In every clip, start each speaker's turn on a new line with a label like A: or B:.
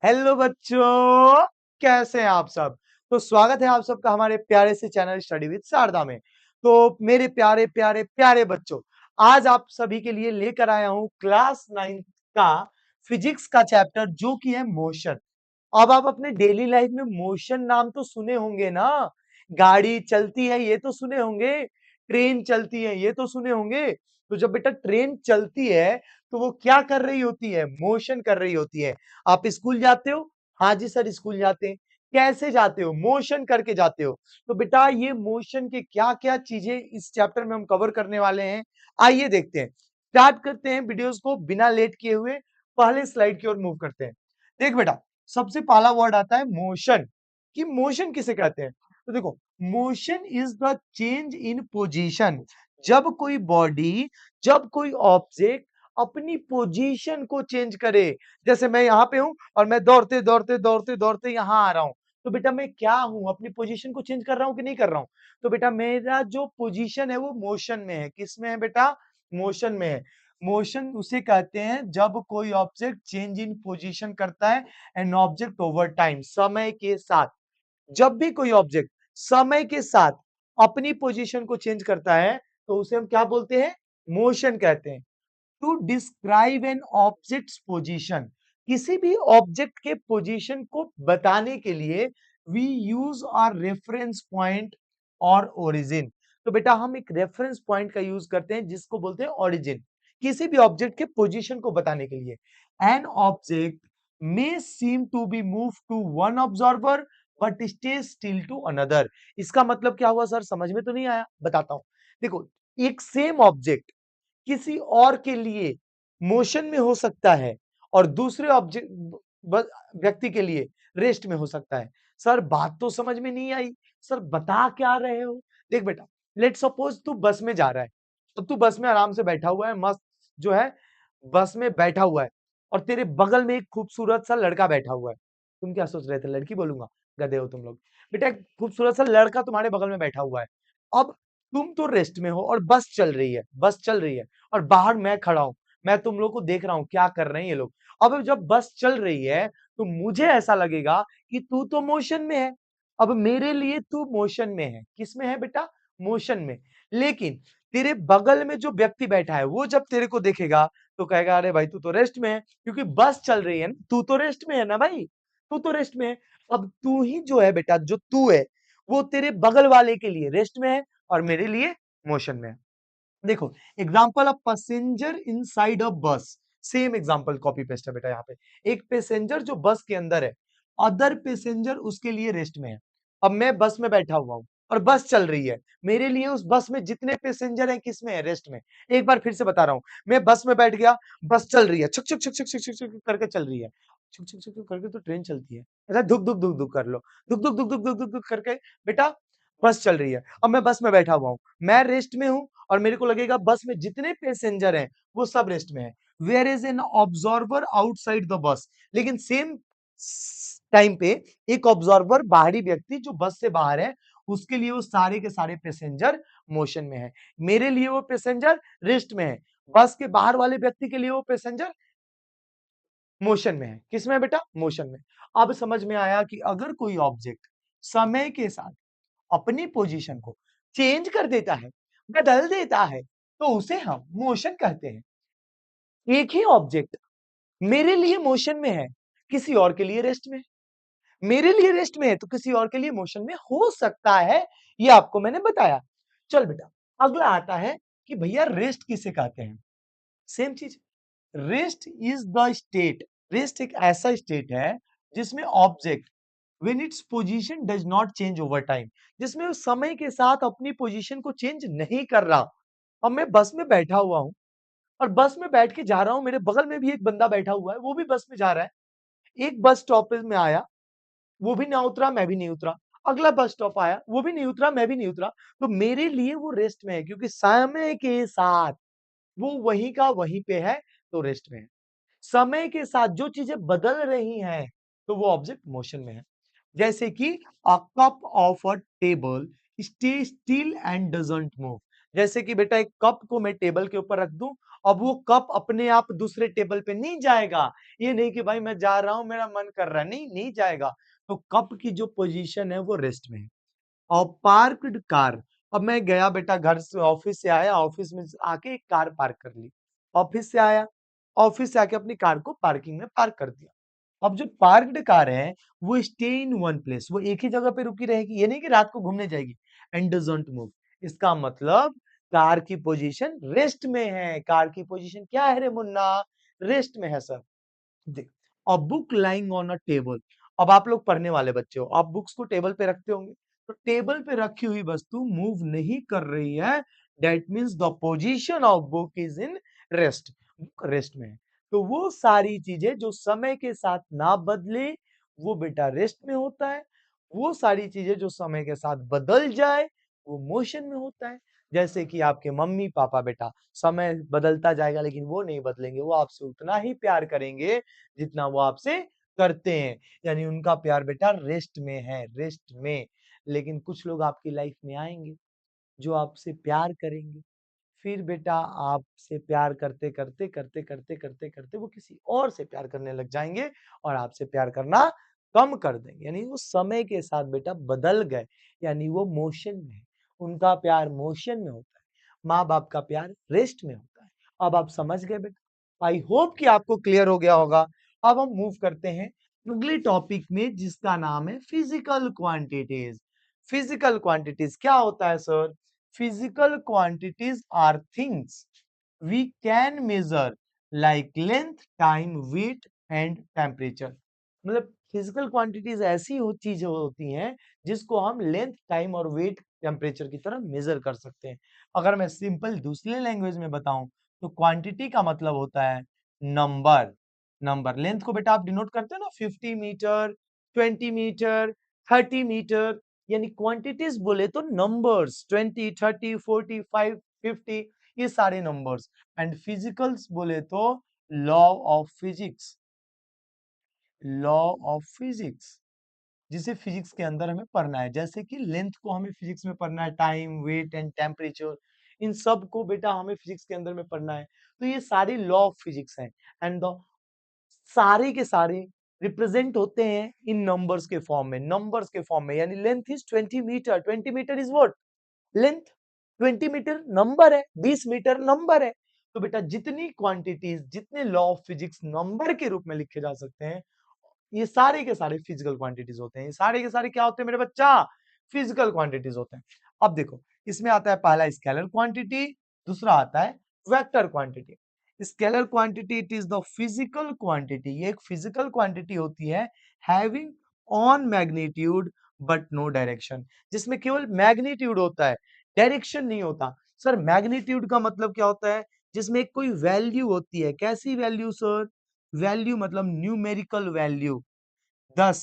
A: Hello बच्चों, कैसे हैं आप सब। तो स्वागत है आप सबका हमारे प्यारे से चैनल स्टडी विद शारदा में। तो मेरे प्यारे प्यारे प्यारे बच्चों, आज आप सभी के लिए लेकर आया हूं क्लास 9 का फिजिक्स का चैप्टर जो कि है मोशन। अब आप अपने डेली लाइफ में मोशन नाम तो सुने होंगे ना। गाड़ी चलती है ये तो सुने होंगे, ट्रेन चलती है ये तो सुने होंगे। तो जब बेटा ट्रेन चलती है तो वो क्या कर रही होती है, मोशन कर रही होती है। आप स्कूल जाते हो, हाँ जी सर स्कूल जाते हैं। कैसे जाते हो, मोशन करके जाते हो। तो बेटा ये मोशन के क्या क्या चीजें इस चैप्टर में हम कवर करने वाले हैं, आइए देखते हैं। स्टार्ट करते हैं वीडियोस को बिना लेट किए हुए। पहले स्लाइड की ओर मूव करते हैं। देख बेटा, सबसे पहला वर्ड आता है मोशन। कि मोशन किसे कहते हैं, तो देखो motion is the change in position. जब कोई बॉडी, जब कोई ऑब्जेक्ट अपनी पोजीशन को चेंज करे। जैसे मैं यहाँ पे हूं और मैं दौड़ते दौड़ते दौड़ते दौड़ते यहाँ आ रहा हूं, तो बेटा मैं क्या हूं, अपनी पोजीशन को चेंज कर रहा हूं कि नहीं कर रहा हूं। तो बेटा मेरा जो पोजीशन है वो मोशन में है। किस में है बेटा, मोशन में है। मोशन उसे कहते हैं जब कोई ऑब्जेक्ट चेंज इन पोजीशन करता है, एन ऑब्जेक्ट ओवर टाइम, समय के साथ। जब भी कोई ऑब्जेक्ट समय के साथ अपनी पोजीशन को चेंज करता है तो उसे हम क्या बोलते हैं, मोशन कहते हैं। To describe an object's position, किसी भी ऑब्जेक्ट के पोजीशन को बताने के लिए we use our reference point और ओरिजिन। तो बेटा हम एक रेफरेंस पॉइंट का यूज करते हैं जिसको बोलते हैं ओरिजिन, किसी भी ऑब्जेक्ट के पोजीशन को बताने के लिए। An object may seem to be move to one observer but stay still to another. इसका मतलब क्या हुआ सर, समझ में तो नहीं आया, बताता हूं। देखो, एक सेम ऑब्जेक्ट किसी और के लिए मोशन में हो सकता है और दूसरे ऑब्जेक्ट व्यक्ति के लिए रेस्ट में हो सकता है। सर बात तो समझ में नहीं आई, सर बता क्या रहे हो। देख बेटा, लेट सपोज तू बस में जा रहा है। तो तू बस में आराम से बैठा हुआ है, मस्त जो है बस में बैठा हुआ है, और तेरे बगल में एक खूबसूरत सा लड़का बैठा हुआ है। तुम क्या सोच रहे थे, लड़की बोलूंगा, गधे हो तुम लोग। बेटा एक खूबसूरत सा लड़का तुम्हारे बगल में बैठा हुआ है। अब तुम तो रेस्ट में हो और बस चल रही है, बस चल रही है, और बाहर मैं खड़ा हूं। मैं तुम लोग को देख रहा हूं क्या कर रहे हैं ये लोग। अब जब बस चल रही है तो मुझे ऐसा लगेगा कि तू तो मोशन में है। अब मेरे लिए तू मोशन में है, किस में है बेटा, मोशन में। लेकिन तेरे बगल में जो व्यक्ति बैठा है वो जब तेरे को देखेगा तो कहेगा अरे भाई तू तो रेस्ट में है, क्योंकि बस चल रही है ना, तू तो रेस्ट में है ना भाई, तू तो रेस्ट में है। अब तू ही जो है बेटा, जो तू है वो तेरे बगल वाले के लिए रेस्ट में है और मेरे लिए मोशन में है। देखो, example of passenger inside a बस, सेम एग्जाम्पल कॉपी पेस्ट है बेटा। यहाँ पे एक पैसेंजर जो बस के अंदर है, अदर पैसेंजर उसके लिए रेस्ट में है। अब मैं बस में बैठा हुआ हूं और बस चल रही है, मेरे लिए उस बस में जितने पैसेंजर हैं किस में है, रेस्ट में। एक बार फिर से बता रहा हूं, मैं बस में बैठ गया, बस चल रही है, छक छक छक छक छक छक छक करके चल रही है। छक छक छक छक करके तो ट्रेन चलती है, ऐसा धुक धुक धुक धुक कर लो, धुक धुक धुक धुक धुक धुक धुक करके बेटा बस चल रही है। अब मैं बस में बैठा हुआ हूं, मैं रेस्ट में हूं, और मेरे को लगेगा बस में जितने पैसेंजर हैं वो सब रेस्ट में है। Where is an observer outside the bus, लेकिन सेम टाइम पे एक ऑब्जर्वर, बाहरी व्यक्ति जो बस से बाहर है, उसके लिए वो सारे के सारे पैसेंजर मोशन में है। मेरे लिए वो पैसेंजर रेस्ट में है, बस के बाहर वाले व्यक्ति के लिए वो पैसेंजर मोशन में है। किस में है बेटा, मोशन में। अब समझ में आया कि अगर कोई ऑब्जेक्ट समय के साथ अपनी पोजीशन को चेंज कर देता है, बदल देता है, तो उसे हम मोशन कहते हैं। एक ही ऑब्जेक्ट मेरे लिए मोशन में है, किसी और के लिए रेस्ट में है। मेरे लिए रेस्ट में है तो किसी और के लिए मोशन में हो सकता है, ये आपको मैंने बताया। चल बेटा, अगला आता है कि भैया रेस्ट किसे कहते हैं। सेम चीज, rest is the state, rest एक ऐसा स्टेट है जिसमें object when its position does not change over time, जिसमें वो समय के साथ अपनी पोजीशन को चेंज नहीं कर रहा। अब मैं बस में बैठा हुआ हूं और बस में बैठ के जा रहा हूं, मेरे बगल में भी एक बंदा बैठा हुआ है, वो भी बस में जा रहा है। एक बस स्टॉप में आया, वो भी ना उतरा, मैं भी नहीं उतरा। अगला बस स्टॉप आया, वो भी नहीं उतरा, मैं भी नहीं उतरा। तो मेरे लिए वो रेस्ट में है, क्योंकि समय के साथ वो वहीं का वहीं पे है, तो रेस्ट में है। समय के साथ जो चीजें बदल रही हैं तो वो ऑब्जेक्ट मोशन में है। जैसे कि a cup of a table stay still and doesn't move, जैसे कि बेटा एक कप को मैं टेबल के ऊपर रख दूं, अब वो कप अपने आप दूसरे टेबल पे नहीं जाएगा। ये नहीं कि भाई मैं जा रहा हूं, मेरा मन कर रहा है, नहीं जाएगा। तो कप की जो पोजीशन है वो रेस्ट में है। और पार्क्ड कार, अब मैं गया बेटा, घर से ऑफिस से आया, ऑफिस में आके एक कार पार्क कर ली, ऑफिस से आया, ऑफिस से आके अपनी कार को पार्किंग में पार्क कर दिया। अब जो पार्क्ड कार है वो स्टे इन वन प्लेस, वो एक ही जगह पे रुकी रहेगी, ये नहीं कि रात को घूमने जाएगी। एंड डजंट मूव, इसका मतलब कार की पोजीशन रेस्ट में है। कार की पोजीशन क्या है रे मुन्ना? रेस्ट में है सर। देख, a book lying on a table, अब आप लोग पढ़ने वाले बच्चे हो, आप बुक्स को टेबल पे रखते होंगे, तो टेबल पे रखी हुई वस्तु मूव नहीं कर रही है, that means the position of book is in rest, book rest में है। तो वो सारी चीजें जो समय के साथ ना बदले वो बेटा रेस्ट में होता है, वो सारी चीजें जो समय के साथ बदल जाए वो मोशन में होता है। जैसे कि आपके मम्मी पापा बेटा, समय बदलता जाएगा लेकिन वो नहीं बदलेंगे, वो आपसे उतना ही प्यार करेंगे जितना वो आपसे करते हैं, यानी उनका प्यार बेटा रेस्ट में है, रेस्ट में। लेकिन कुछ लोग आपकी लाइफ में आएंगे जो आपसे प्यार करेंगे, फिर बेटा आपसे प्यार करते करते करते करते करते करते वो किसी और से प्यार करने लग जाएंगे और आपसे प्यार करना कम कर देंगे, यानी वो समय के साथ बेटा बदल गए, यानी वो मोशन में है, उनका प्यार मोशन में होता है, माँ बाप का प्यार रेस्ट में होता है। अब आप समझ गए बेटा, आई होप कि आपको क्लियर हो गया होगा। अब हम मूव करते हैं अगले टॉपिक में जिसका नाम है फिजिकल क्वांटिटीज। फिजिकल क्वांटिटीज क्या होता है sir? Physical quantities are things we can measure like length, time, weight and temperature. मतलब फिजिकल क्वांटिटीज ऐसी चीजें होती हैं जिसको हम लेंथ, टाइम और वेट, टेम्परेचर की तरह मेजर कर सकते हैं। अगर मैं सिंपल दूसरे लैंग्वेज में बताऊं तो क्वांटिटी का मतलब होता है नंबर। नंबर, लेंथ को बेटा आप डिनोट करते हो ना, 50 मीटर, 20 मीटर, 30 मीटर, यानी क्वांटिटीज बोले तो नंबर्स, 20, 30, 40, 5, 50, ये सारे नंबर्स। एंड फिजिकल्स बोले तो law of physics, law of physics जिसे फिजिक्स के अंदर हमें पढ़ना है। जैसे कि लेंथ को हमें फिजिक्स में पढ़ना है, टाइम, वेट एंड टेम्परेचर, इन सब को बेटा हमें फिजिक्स के अंदर में पढ़ना है। तो ये सारे लॉ ऑफ फिजिक्स हैं एंड द सारे के सारे रिप्रेजेंट होते हैं इन नंबर्स के फॉर्म में, नंबर्स के फॉर्म में। यानी length is 20 metre, 20 metre is what? Length. 20 metre number है, 20 मीटर नंबर है। तो बेटा जितनी क्वांटिटीज, जितने लॉ ऑफ फिजिक्स नंबर के रूप में लिखे जा सकते हैं, ये सारे के सारे फिजिकल क्वांटिटीज होते हैं। ये सारे के सारे क्या होते हैं मेरे बच्चा? फिजिकल क्वांटिटीज होते हैं। अब देखो, इसमें आता है पहला स्केलर क्वांटिटी, दूसरा आता है vector quantity. Scalar quantity it is the physical quantity, ये एक फिजिकल क्वांटिटी होती है having on magnitude but no direction, जिसमें केवल मैग्नीट्यूड होता है, डायरेक्शन नहीं होता। सर मैग्नीट्यूड का मतलब क्या होता है? जिसमें एक कोई वैल्यू होती है, कैसी वैल्यू सर? वैल्यू मतलब न्यूमेरिकल वैल्यू, 10,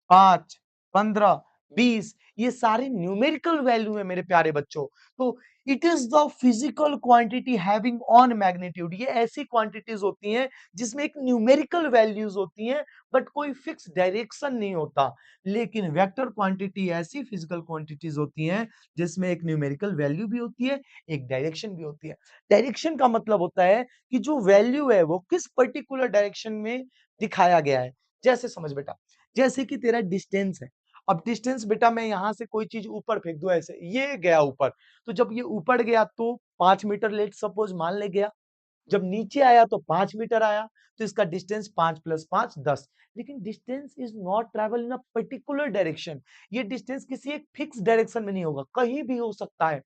A: 5, 15, 20, ये सारे न्यूमेरिकल वैल्यू है मेरे प्यारे बच्चों। तो it is the physical quantity having on magnitude, ये ऐसी क्वांटिटीज होती हैं जिसमें एक न्यूमेरिकल वैल्यूज होती हैं बट कोई फिक्स डायरेक्शन नहीं होता। लेकिन वेक्टर क्वांटिटी ऐसी फिजिकल क्वांटिटीज होती हैं जिसमें एक न्यूमेरिकल वैल्यू भी होती है, एक डायरेक्शन भी होती है। डायरेक्शन का मतलब होता है कि जो वैल्यू है वो किस पर्टिकुलर डायरेक्शन में दिखाया गया है। जैसे समझ बेटा, जैसे कि तेरा डिस्टेंस है, अब डिस्टेंस बेटा मैं यहां से कोई चीज ऊपर फेंक दूं, ऐसे ये गया ऊपर, तो जब ये ऊपर गया तो 5 मीटर लेट सपोज मान ले गया, जब नीचे आया तो 5 मीटर आया, तो इसका डिस्टेंस 5 + 5 10। लेकिन distance is not travel in a particular direction, ये डिस्टेंस किसी एक फिक्स डायरेक्शन में नहीं होगा, कहीं भी हो सकता है।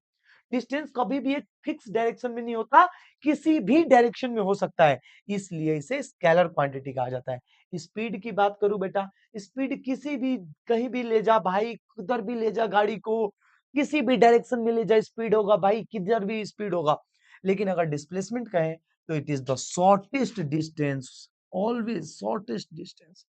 A: डिस्टेंस कभी भी एक फिक्स डायरेक्शन में नहीं होता, किसी भी डायरेक्शन में हो सकता है, इसलिए इसे स्केलर क्वांटिटी कहा जाता है। स्पीड की बात करूं बेटा, स्पीड किसी भी, कहीं भी ले जा भाई, किधर भी ले जा गाड़ी को, किसी भी डायरेक्शन में ले जा स्पीड होगा भाई, किधर भी स्पीड होगा। लेकिन अगर डिस्प्लेसमेंट कहें तो it is the shortest distance, always shortest distance.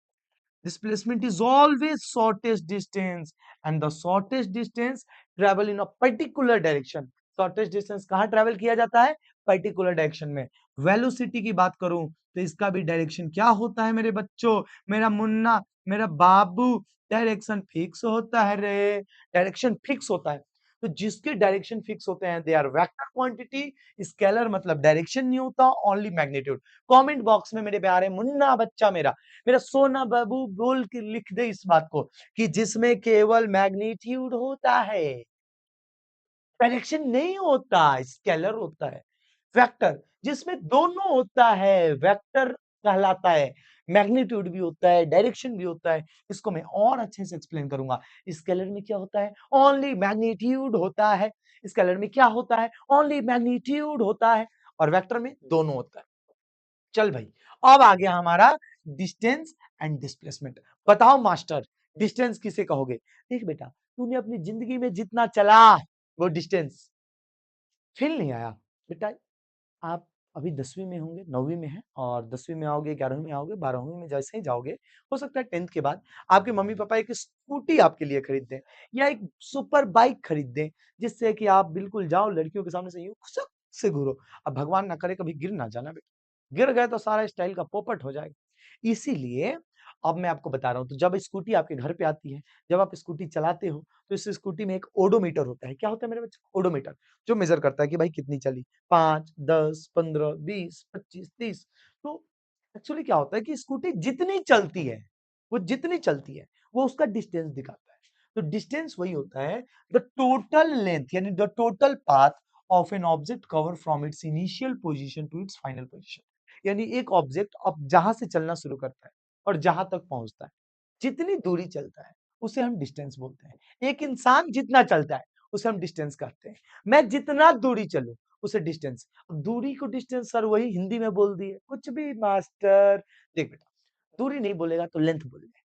A: Displacement is always shortest distance and the shortest distance travel in a particular direction. Shortest distance कहाँ travel किया जाता है? Particular direction में। Velocity की बात करूं तो इसका भी डायरेक्शन क्या होता है मेरे बच्चों, मेरा मुन्ना, मेरा बाबू? डायरेक्शन फिक्स होता है रे, डायरेक्शन फिक्स होता है। तो जिसके डायरेक्शन फिक्स होते हैं they are vector quantity. Scalar मतलब डायरेक्शन नहीं होता, ओनली मैग्नीट्यूड। कमेंट बॉक्स में मेरे प्यारे मुन्ना बच्चा मेरा मेरा सोना बाबू बोल के लिख दे इस बात को कि जिसमें केवल मैग्नीट्यूड होता है, डायरेक्शन नहीं होता, स्केलर होता है। वेक्टर जिसमें दोनों होता है, वेक्टर कहलाता है। मैग्नीट्यूड भी होता है, डायरेक्शन भी होता है। इसको मैं और अच्छे से एक्सप्लेन करूंगा। स्केलर में क्या होता है, ओनली मैग्नीट्यूड होता है। स्केलर में क्या होता है, ओनली मैग्नीट्यूड होता है। और वेक्टर में दोनों होता है। चल भाई, अब आ गया हमारा डिस्टेंस एंड डिस्प्लेसमेंट। बताओ मास्टर, डिस्टेंस किसे कहोगे? देख बेटा, तूने अपनी जिंदगी में जितना चला वो डिस्टेंस फील नहीं आया। बेटा, आप अभी 10वीं में होंगे, 9वीं में हैं, और 10वीं में आओगे, 11वीं में आओगे, 12वीं में जैसे ही जाओगे, हो सकता है 10th के बाद आपके मम्मी पापा एक स्कूटी आपके लिए खरीद दें या एक सुपर बाइक खरीद दें, जिससे कि आप बिल्कुल जाओ लड़कियों के सामने से यूं खुशक से घूरो। अब भगवान ना करे कभी गिर ना जाना बेटा, गिर गए तो सारा स्टाइल का पोपट हो जाएगा। इसीलिए अब मैं आपको बता रहा हूं, तो जब स्कूटी आपके घर पे आती है, जब आप स्कूटी चलाते हो, तो इस स्कूटी में एक ओडोमीटर होता है। क्या होता है मेरे बच्चे? ओडोमीटर, जो मेजर करता है कि भाई कितनी चली, 5, 10, 15, 20, 25, 30। तो एक्चुअली क्या होता है कि स्कूटी जितनी चलती है, वो जितनी चलती है, वो उसका डिस्टेंस दिखाता है। तो डिस्टेंस वही होता है, द टोटल लेंथ यानी the total path of an object cover from its initial position to its final position. यानी एक ऑब्जेक्ट अब जहां से चलना शुरू करता है और जहां तक पहुंचता है, जितनी दूरी चलता है उसे हम डिस्टेंस बोलते हैं। एक इंसान जितना चलता है उसे हम डिस्टेंस कहते हैं। मैं जितना दूरी चलूं उसे डिस्टेंस। दूरी को डिस्टेंस सर वही हिंदी में बोल दिए, कुछ भी मास्टर। देख बेटा, दूरी नहीं बोलेगा तो लेंथ बोलेगा।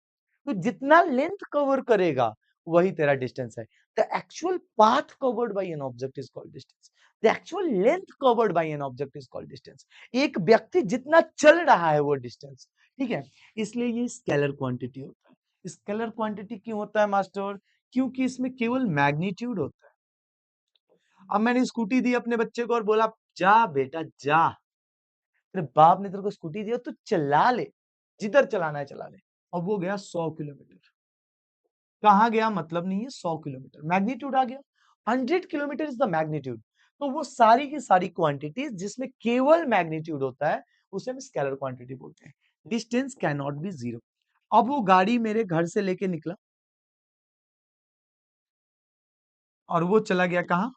A: तो जितना लेंथ कवर करेगा वही तेरा डिस्टेंस है। The actual path covered by an object is called distance. The actual length covered by an object is called distance. एक व्यक्ति जितना चल रहा है वो डिस्टेंस। ठीक है, इसलिए ये स्केलर क्वांटिटी होता है। स्केलर क्वांटिटी क्यों होता है मास्टर? क्योंकि इसमें केवल मैग्नीट्यूड होता है। अब मैंने स्कूटी दी अपने बच्चे को और बोला जा बेटा जा, तेरे बाप ने तेरे को स्कूटी दिया तो चला ले, जिधर चलाना है चला ले। अब वो गया 100 किलोमीटर। कहाँ गया मतलब नहीं है, 100 किलोमीटर, मैग्नीट्यूड आ गया। 100 किलोमीटर इज द मैग्नीट्यूड। तो वो सारी की सारी क्वांटिटीज जिसमें केवल मैग्नीट्यूड होता है उसे हम स्केलर क्वांटिटी बोलते हैं। Distance can not be zero. अब वो गाड़ी मेरे घर से लेके निकला और वो चला गया कहाँ?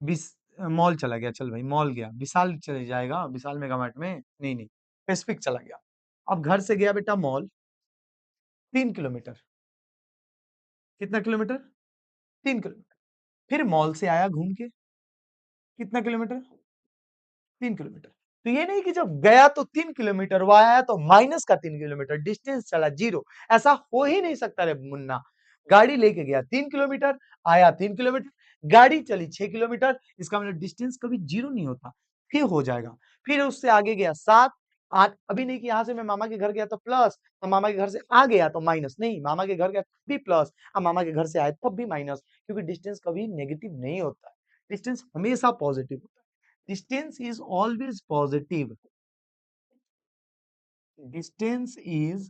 A: बिस मॉल चला गया। चल भाई मॉल गया, विशाल चले जाएगा, विशाल मेगामार्ट में नहीं नहीं, पैसिफिक चला गया। अब घर से गया बेटा मॉल, 3 किलोमीटर। कितना किलोमीटर? 3 किलोमीटर। फिर मॉल से आया घूम के, कितना किलोमीटर? 3 किलोमीटर। तो ये नहीं कि जब गया तो 3 किलोमीटर, वो आया तो माइनस का 3 किलोमीटर, डिस्टेंस चला जीरो। ऐसा हो ही नहीं सकता रे मुन्ना। गाड़ी लेके गया 3 किलोमीटर, आया 3 किलोमीटर, गाड़ी चली 6 किलोमीटर, इसका मतलब डिस्टेंस कभी जीरो नहीं होता, फिर हो जाएगा। फिर उससे आगे गया 7, 8। अभी नहीं कि यहां से मैं मामा के घर गया तो प्लस, और मामा के घर से आ गया तो माइनस। नहीं, मामा के घर गया तब भी प्लस, और मामा के घर से आए तब भी माइनस, क्योंकि डिस्टेंस कभी नेगेटिव नहीं होता। डिस्टेंस हमेशा पॉजिटिव होता है। Distance is always positive. Distance is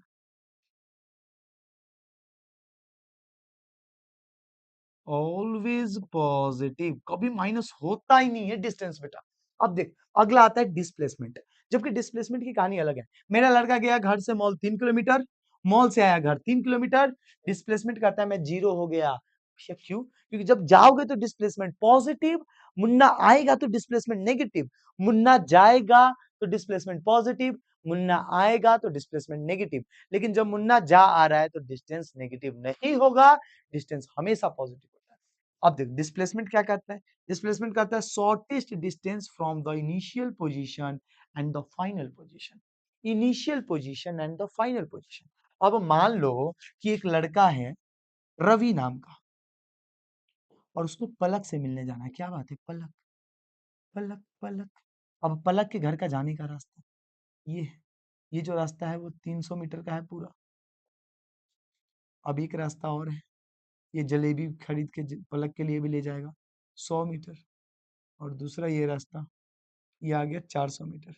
A: always positive, कभी माइनस होता ही नहीं है डिस्टेंस बेटा। अब देख, अगला आता है डिस्प्लेसमेंट। जबकि डिस्प्लेसमेंट की कहानी अलग है। मेरा लड़का गया घर से मॉल 3 किलोमीटर, मॉल से आया घर 3 किलोमीटर, डिस्प्लेसमेंट कहता है मैं जीरो हो गया। भैया क्यों? क्योंकि जब जाओगे तो डिस्प्लेसमेंट पॉजिटिव, मुन्ना आएगा तो डिस्प्लेसमेंट नेगेटिव। मुन्ना जाएगा तो डिस्प्लेसमेंट पॉजिटिव, मुन्ना आएगा तो डिस्प्लेसमेंट नेगेटिव। लेकिन जब मुन्ना जा आ रहा है तो डिस्टेंस नेगेटिव नहीं होगा, डिस्टेंस हमेशा पॉजिटिव होता है। अब देख डिस्प्लेसमेंट क्या कहता है? डिस्प्लेसमेंट कहता है shortest distance from the initial position and the final position. Initial position and the final position. अब मान लो कि एक लड़का है रवि नाम का, और उसको पलक से मिलने जाना है। क्या बात है, पलक, पलक, पलक। अब पलक के घर का जाने का रास्ता ये है। ये जो रास्ता है वो 300 मीटर का है पूरा। अब एक रास्ता और है, ये जलेबी खरीद के पलक के लिए भी ले जाएगा, 100 मीटर। और दूसरा ये रास्ता, ये आ गया 400 मीटर।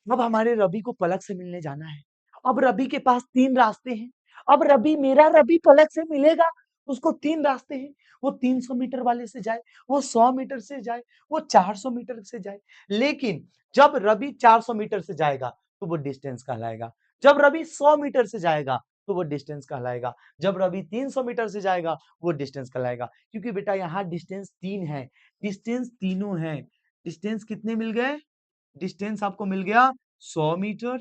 A: अब हमारे रवि को पलक से मिलने जाना है। अब रवि के पास 3 रास्ते हैं। अब रवि, मेरा रवि पलक से मिलेगा, उसको 3 रास्ते हैं, वो 300 मीटर वाले से जाए, वो 100 मीटर से जाए, वो 400 मीटर से जाए। लेकिन जब रवि 400 मीटर से जाएगा तो वो डिस्टेंस कहलाएगा। जब रवि 100 मीटर से जाएगा तो वो डिस्टेंस कहलाएगा। जब रवि 300 मीटर से जाएगा वो डिस्टेंस कहलाएगा। क्योंकि बेटा यहाँ डिस्टेंस 3 है, डिस्टेंस तीनों है। डिस्टेंस कितने मिल गए? डिस्टेंस आपको मिल गया 100 मीटर,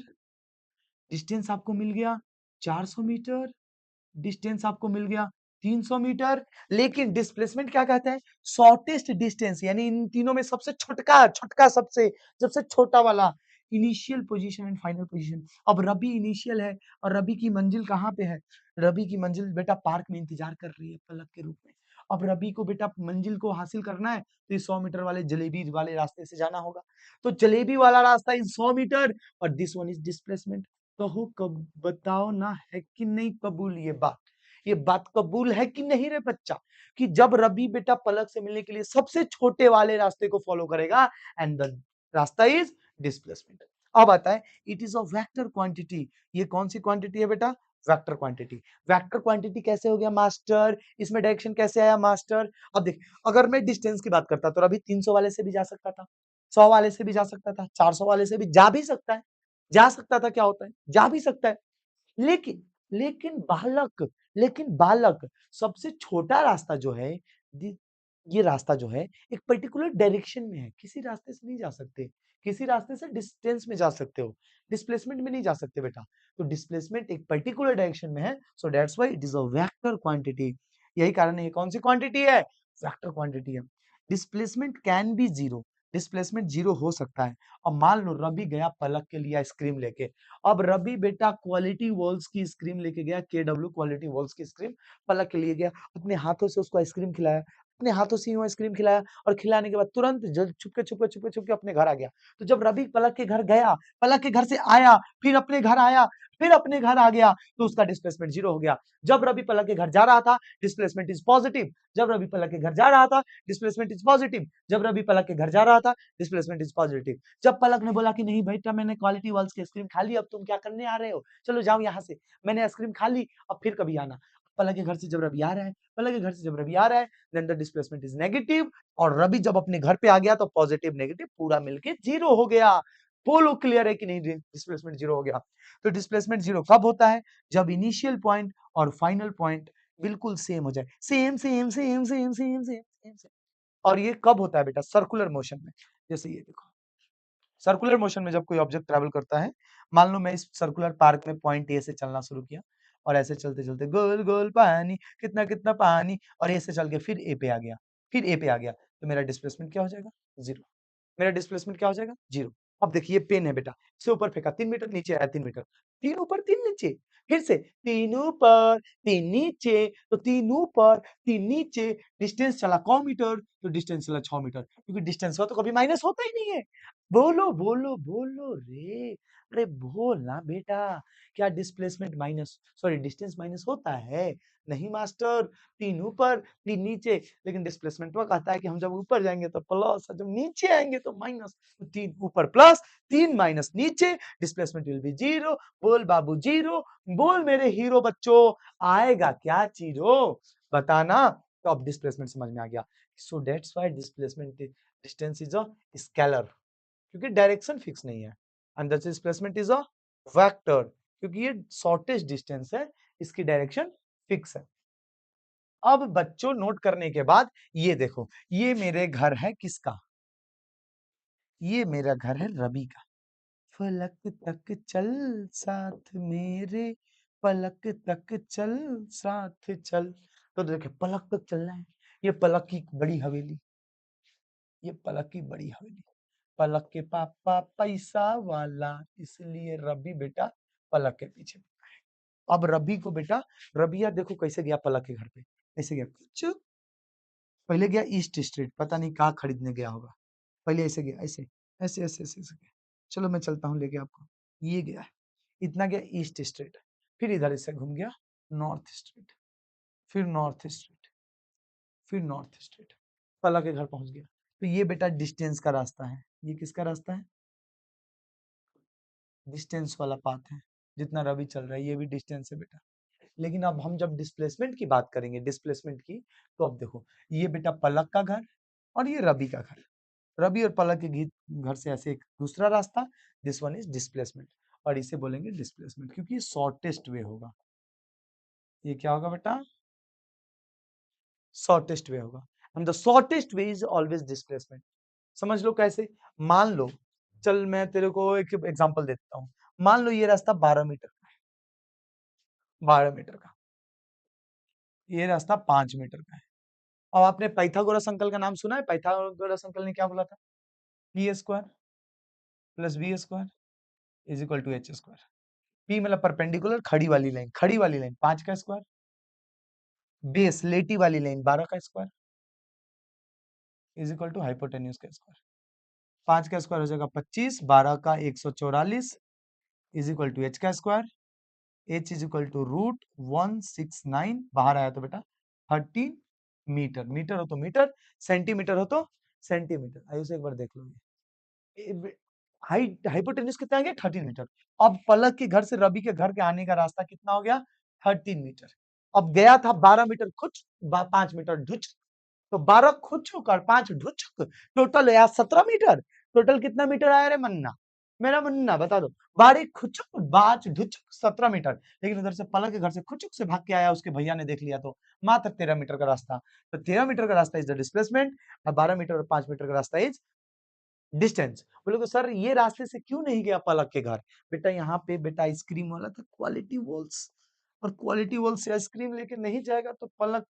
A: डिस्टेंस आपको मिल गया 400 मीटर, डिस्टेंस आपको मिल गया 300 मीटर। लेकिन डिस्प्लेसमेंट क्या कहता है? शॉर्टेस्ट डिस्टेंस, यानी इन तीनों में सबसे छोटका छोटका सबसे छोटा वाला initial position and final position. अब रवि इनिशियल है और रवि की मंजिल कहाँ पे है? रवि की मंजिल बेटा पार्क में इंतजार कर रही है पलक के रूप में। अब रवि को बेटा मंजिल को हासिल करना है तो इस 100 मीटर वाले जलेबी वाले रास्ते से जाना होगा। तो जलेबी वाला रास्ता इन 100 मीटर और दिस वन इज डिस्प्लेसमेंट। कहो कब बताओ ना, है कि नहीं कबूल ये बात? ये बात कबूल है कि नहीं रे बच्चा, कि जब रवि बेटा पलक से मिलने के लिए सबसे छोटे वाले रास्ते को फॉलो करेगा एंड द रास्ता इज डिस्प्लेसमेंट। अब आता है it is a vector quantity. ये कौन सी क्वांटिटी है बेटा? Vector quantity. वेक्टर क्वांटिटी कैसे हो गया मास्टर? इसमें डायरेक्शन कैसे आया मास्टर? अब देख, अगर मैं डिस्टेंस की बात करता तो रवि 300 वाले से भी जा सकता था, 100 वाले से भी जा सकता था, 400 वाले से भी जा भी सकता है। जा सकता था क्या होता है? जा भी सकता है। लेकिन लेकिन बालक लेकिन बालक सबसे छोटा रास्ता जो है, ये रास्ता जो है एक पर्टिकुलर डायरेक्शन में है, किसी रास्ते से नहीं जा सकते। किसी रास्ते से डिस्टेंस में जा सकते हो, डिस्प्लेसमेंट में नहीं जा सकते बेटा। तो डिस्प्लेसमेंट एक पर्टिकुलर डायरेक्शन में है, so that's why it is a vector quantity. यही कारण है ये कौन सी क्वांटिटी है? वेक्टर क्वांटिटी है। Displacement can B zero, displacement zero हो सकता है। अब मान लो रवि गया पलक के लिए आइसक्रीम लेके। अब रवि बेटा क्वालिटी वॉल्स की स्क्रीम लेके गया, केडब्ल्यू क्वालिटी वॉल्स की स्क्रीम पलक के लिए गया, अपने हाथों से उसको आइसक्रीम खिलाया, अपने हाथों से यूं आइसक्रीम खिलाया और खिलाने के बाद तुरंत छुपके अपने घर आ गया। तो जब रवि पलक के घर गया, पलक के घर से आया, फिर अपने घर आया, फिर अपने घर आ गया, तो उसका डिस्प्लेसमेंट जीरो हो गया। जब रवि पलक के घर जा रहा था, डिस्प्लेसमेंट इज पॉजिटिव। जब रवि पलक के घर जा रहा था, डिस्प्लेसमेंट इज पॉजिटिव। जब रवि पलक के घर जा रहा था, डिस्प्लेसमेंट इज पॉजिटिव। जब पलक ने बोला कि नहीं बेटा मैंने क्वालिटी वॉल्स की आइसक्रीम खा ली, अब तुम क्या करने आ रहे हो? चलो जाओ यहाँ से, मैंने आइसक्रीम खा ली, अब फिर कभी आना। पलक के घर से जब रवि आ रहा है, पलक के घर से जब रवि आ रहा है, then the displacement is negative. और रवि जब अपने घर पे आ गया तो पॉजिटिव नेगेटिव पूरा मिलके जीरो हो गया। बोलो क्लियर है कि नहीं? डिस्प्लेसमेंट जीरो हो गया। तो डिस्प्लेसमेंट जीरो कब होता है? जब इनिशियल पॉइंट और फाइनल पॉइंट बिल्कुल सेम हो जाए, same same same same same same same. और ये कब होता है बेटा? सर्कुलर मोशन में। जैसे ये देखो, सर्कुलर मोशन में जब कोई ऑब्जेक्ट ट्रैवल करता है, मान लो मैं इस सर्कुलर पार्क में पॉइंट ए से चलना शुरू किया और ऐसे चलते चलते गोल गोल पानी, कितना कितना पानी, और ए से चल के फिर ए पे आ गया, फिर ए पे आ गया, तो मेरा डिस्प्लेसमेंट क्या हो जाएगा? जीरो। मेरा डिस्प्लेसमेंट क्या हो जाएगा? जीरो। अब देखिए पेन है बेटा, इसे ऊपर फेंका 3 मीटर, नीचे आया 3 मीटर, 3 ऊपर 3 नीचे, फिर से 3 ऊपर 3 नीचे, तो 3 ऊपर 3 नीचे, डिस्टेंस चला क मीटर, तो डिस्टेंस चला 6 मीटर, क्योंकि डिस्टेंस का तो कभी माइनस होता ही नहीं है। बोलो बोलो बोलो रे, अरे बोल ना बेटा, क्या displacement minus, sorry distance minus होता है? नहीं मास्टर, 3 ऊपर 3 नीचे, लेकिन डिस्प्लेसमेंट वो कहता है कि हम जब ऊपर जाएंगे तो प्लस और जब नीचे आएंगे तो माइनस। तो 3 ऊपर प्लस 3 माइनस नीचे, डिस्प्लेसमेंट विल बी जीरो। बोल बाबू जीरो, बोल मेरे हीरो बच्चों, आएगा क्या जीरो? बताना। तो अब डिस्प्लेसमेंट समझ में आ गया। So that's why displacement distance is a scalar, क्योंकि डायरेक्शन फिक्स नहीं है। And the displacement is a vector, क्योंकि ये शॉर्टेस्ट डिस्टेंस है, इसकी डायरेक्शन फिक्स है। अब बच्चों नोट करने के बाद ये देखो, ये मेरे घर है किसका? ये मेरा घर है रवि का। फलक तक चल साथ मेरे, पलक तक चल साथ चल। तो देखिए पलक तक चलना है, ये पलक की बड़ी हवेली, ये पलक की बड़ी हवेली। पलक के पापा पैसा वाला, इसलिए रवि बेटा पलक के पीछे। अब रवि को बेटा, रबिया देखो कैसे गया पलक के घर पे, कैसे गया? चुप, पहले गया ईस्ट स्ट्रीट, पता नहीं कहाँ खरीदने गया होगा। पहले ऐसे गया, ऐसे ऐसे ऐसे ऐसे ऐसे गया। चलो मैं चलता हूँ लेके आपको। ये गया, इतना गया ईस्ट स्ट्रीट, फिर इधर से घूम गया नॉर्थ स्ट्रीट, फिर नॉर्थ स्ट्रीट, फिर नॉर्थ स्ट्रीट, पलक के घर पहुंच गया। तो ये बेटा डिस्टेंस का रास्ता है। ये किसका रास्ता है? डिस्टेंस वाला पाथ है। जितना रवि चल रहा है ये भी डिस्टेंस है बेटा। लेकिन अब हम जब डिस्प्लेसमेंट की बात करेंगे, डिस्प्लेसमेंट की, तो अब देखो ये बेटा पलक का घर और ये रवि का घर। रवि और पलक के घर से ऐसे एक दूसरा रास्ता, दिस वन इज डिस्प्लेसमेंट, और इसे बोलेंगे डिस्प्लेसमेंट क्योंकि ये शॉर्टेस्ट वे होगा। ये क्या होगा बेटा? शॉर्टेस्ट वे होगा, and the shortest way is always displacement. समझ लो कैसे? मान लो, चल मैं तेरे को एक एग्जांपल देता हूँ। मान लो ये रास्ता 12 मीटर का है, 12 मीटर का, ये रास्ता 5 मीटर का है। अब आपने पाइथागोरस अंकल का नाम सुना है? पाइथागोरस अंकल ने क्या बोला था? P square plus B square is equal to H square. P मतलब परपेंडिकुलर, खड़ी वाली लाइन, खड़ी वाली लाइन 5 का स्क्वायर, बेस लेटी वाली लाइन 12 का square is equal to hypotenuse का स्क्वायर। 5 का स्क्वायर हो जाएगा 25, 12 का 144 इज इक्वल टू एच का square. H is equal to root 169, बाहर आया तो बेटा 13 मीटर। मीटर हो तो मीटर, सेंटीमीटर हो तो सेंटीमीटर। आइए से एक बार देख लो, हाइट हाइपोटेन्यूज कितना आ गया? 13 मीटर। अब पलक के घर से रवि के घर के आने का रास्ता कितना हो गया? 13 मीटर। अब गया था 12 मीटर खुच, 5 मीटर ढुच, तो 12 खुचुक और 5 ढुचुक, टोटल यार 17 मीटर। टोटल कितना मीटर आया रे मन्ना? मेरा मुन्ना बता दो। 12 खुचुक 5 ढुचुक 17 मीटर। लेकिन उधर से पलक के घर से खुचुक से भाग के आया, उसके भैया ने देख लिया तो मात्र 13 मीटर का रास्ता। तो 13 मीटर का रास्ता इज द डिस्प्लेसमेंट, और 12 मीटर और 5 मीटर का रास्ता इज डिस्टेंस। बोले तो सर ये रास्ते से क्यों नहीं गया पलक के घर? बेटा यहाँ पे बेटा आइसक्रीम वाला था क्वालिटी वॉल्स, और क्वालिटी वॉल्स से आइसक्रीम लेके नहीं जाएगा तो पलक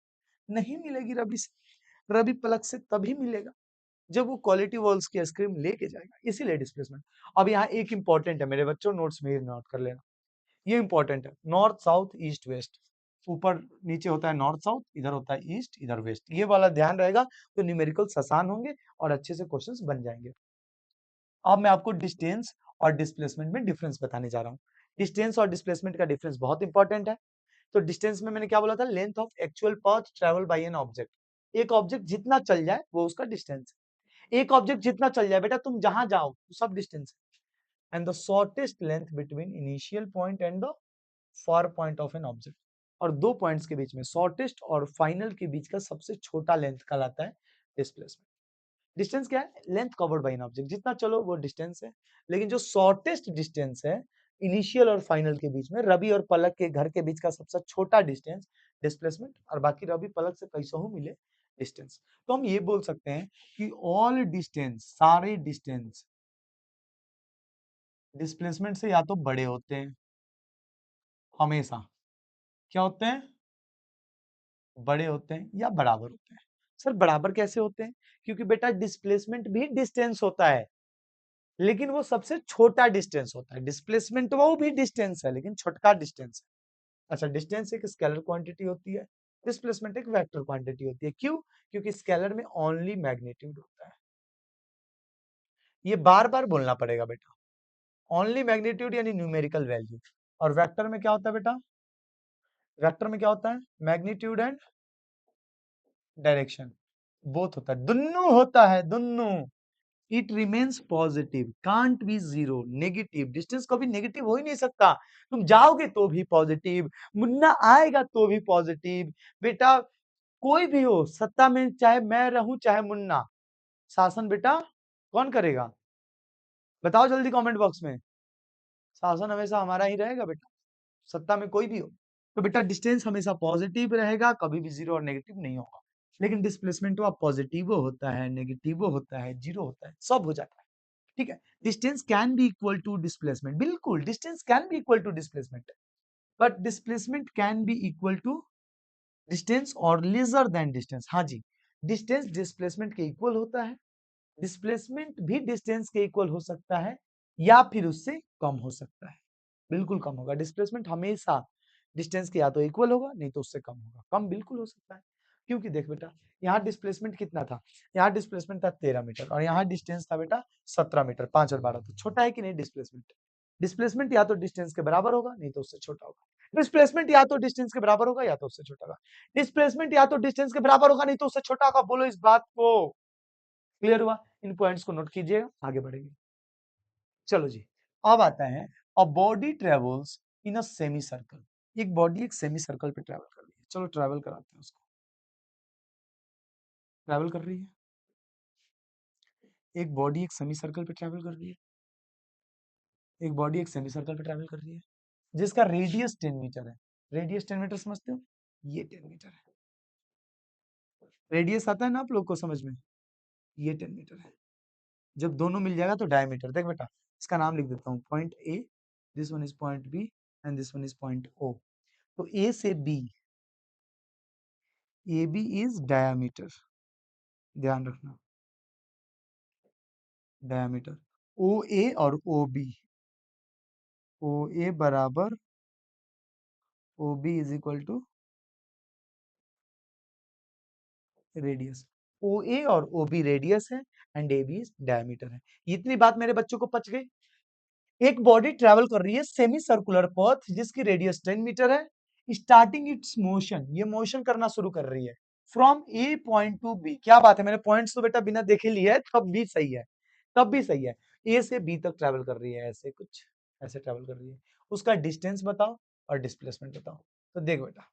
A: नहीं मिलेगी रवि से। रवि पलक से तभी मिलेगा जब वो क्वालिटी वॉल्स की आइसक्रीम लेके जाएगा, इसीलिए डिस्प्लेसमेंट। अब यहाँ एक इंपॉर्टेंट है मेरे बच्चों, नोट्स में नोट कर लेना, ये इंपॉर्टेंट है। नॉर्थ साउथ ईस्ट वेस्ट, ऊपर नीचे होता है नॉर्थ साउथ, इधर होता है ईस्ट इधर वेस्ट, ये वाला ध्यान रहेगा तो न्यूमेरिकल्स आसान होंगे और अच्छे से क्वेश्चंस बन जाएंगे। अब मैं आपको डिस्टेंस और डिस्प्लेसमेंट में डिफरेंस बताने जा रहा हूँ। डिस्टेंस और डिस्प्लेसमेंट का डिफरेंस बहुत इंपॉर्टेंट है। तो डिस्टेंस में मैंने क्या बोला था? Length of actual path travel by an object. एक ऑब्जेक्ट जितना चल जाए वो उसका डिस्टेंस है। एक ऑब्जेक्ट जितना चल जाए बेटा, तुम जहां जाओ सब डिस्टेंस है। And the shortest length between initial point and the far point of an object. और दो पॉइंट्स के बीच में शॉर्टेस्ट और फाइनल के बीच का सबसे छोटा लेंथ कहलाता है डिस्प्लेसमेंट। डिस्टेंस क्या है? Length covered by an object, जितना चलो वो डिस्टेंस है। लेकिन जो शॉर्टेस्ट डिस्टेंस है इनिशियल और फाइनल के बीच में, रवि और पलक के घर के बीच का सबसे छोटा डिस्टेंस डिस्प्लेसमेंट, और बाकी रवि पलक से कैसे मिले डिस्टेंस। तो हम ये बोल सकते हैं कि ऑल डिस्टेंस, सारे डिस्टेंस डिस्प्लेसमेंट से या तो बड़े होते हैं, हमेशा क्या होते हैं? बड़े होते हैं या बराबर होते हैं। सर बराबर कैसे होते हैं? क्योंकि बेटा डिस्प्लेसमेंट भी डिस्टेंस होता है, लेकिन वो सबसे छोटा डिस्टेंस होता है। डिस्प्लेसमेंट वो भी डिस्टेंस है लेकिन छोटा डिस्टेंस है। अच्छा, डिस्टेंस एक स्केलर क्वांटिटी होती है, डिस्प्लेसमेंट एक वेक्टर क्वांटिटी होती है। क्यों? क्योंकि स्केलर में ओनली मैग्नीट्यूड होता है। ये बार बार बोलना पड़ेगा बेटा, ओनली मैग्नीट्यूड यानी न्यूमेरिकल वैल्यू। और वेक्टर में क्या होता है बेटा? वेक्टर में क्या होता है? मैग्नीट्यूड एंड डायरेक्शन बोथ होता है, दुन्नु होता है, दुन्नु। It remains positive, can't be zero negative. Distance कभी नेगेटिव हो ही नहीं सकता। तुम जाओगे तो भी पॉजिटिव, मुन्ना आएगा तो भी पॉजिटिव। बेटा कोई भी हो सत्ता में, चाहे मैं रहूं चाहे मुन्ना, शासन बेटा कौन करेगा? बताओ जल्दी कमेंट बॉक्स में। शासन हमेशा हमारा ही रहेगा बेटा, सत्ता में कोई भी हो। तो बेटा डिस्टेंस हमेशा पॉजिटिव रहेगा, कभी भी जीरो और नेगेटिव नहीं होगा। लेकिन डिस्प्लेसमेंट वो पॉजिटिव होता है, नेगेटिव होता है, जीरो होता है, सब हो जाता है। ठीक है, distance can be equal to displacement, बिल्कुल distance can be equal to displacement, but displacement can be equal to distance और लेसर देन डिस्टेंस। हाँ जी, डिस्टेंस डिस्प्लेसमेंट के इक्वल होता है, डिस्प्लेसमेंट भी डिस्टेंस के इक्वल हो सकता है या फिर उससे कम हो सकता है। बिल्कुल कम होगा। डिस्प्लेसमेंट हमेशा डिस्टेंस के या तो इक्वल होगा नहीं तो उससे कम होगा। कम बिल्कुल हो सकता है, क्योंकि देख बेटा यहाँ डिस्प्लेसमेंट कितना था? यहाँ डिस्प्लेसमेंट था 13 मीटर और यहाँ डिस्टेंस था बेटा 17 मीटर। 5 और 12 तो छोटा है कि नहीं डिस्प्लेसमेंट? डिस्प्लेसमेंट या तो डिस्टेंस के बराबर होगा नहीं तो उससे छोटा होगा। डिस्प्लेसमेंट या तो डिस्टेंस के बराबर होगा या तो उससे छोटा होगा। डिस्प्लेसमेंट या तो डिस्टेंस के बराबर होगा नहीं तो उससे छोटा होगा। बोलो इस बात को, क्लियर हुआ? इन पॉइंट्स को नोट कीजिएगा, आगे बढ़ेंगे। चलो जी, अब आता है a body travels in a semi circle. एक बॉडी एक सेमी सर्कल पे ट्रैवल कर रही है, चलो ट्रैवल कराते हैं उसको। ट्रैवल कर रही है, एक बॉडी एक सेमी सर्कल पे ट्रैवल कर रही है, एक बॉडी एक सेमी सर्कल पे ट्रैवल कर रही है, जिसका रेडियस 10 मीटर है। रेडियस 10 मीटर समझते हो, ये 10 मीटर है। रेडियस आता है ना आप लोग को समझ में, ये 10 मीटर है। जब दोनों मिल जाएगा तो डायमीटर, देख बेटा इसका नाम लिख देता हूँ, point A, this one is point B and this one is point O. तो ए से B, A B is diameter, ध्यान रखना, डायमीटर। ओ ए और ओ बी, ओ ए बराबर O B is equal to radius. O A और O B radius है and A B diameter है। इतनी बात मेरे बच्चों को पच गई। एक बॉडी ट्रेवल कर रही है सेमी सर्कुलर पथ जिसकी रेडियस 10 मीटर है। स्टार्टिंग इट्स मोशन, ये मोशन करना शुरू कर रही है from A point to B. क्या बात है, मैंने पॉइंट्स तो बेटा बिना देखे लिए है, तब भी सही है, तब भी सही है। ए से बी तक ट्रेवल कर रही है, ऐसे कुछ ऐसे ट्रेवल कर रही है। उसका डिस्टेंस बताओ और डिस्प्लेसमेंट बताओ। तो देख बेटा,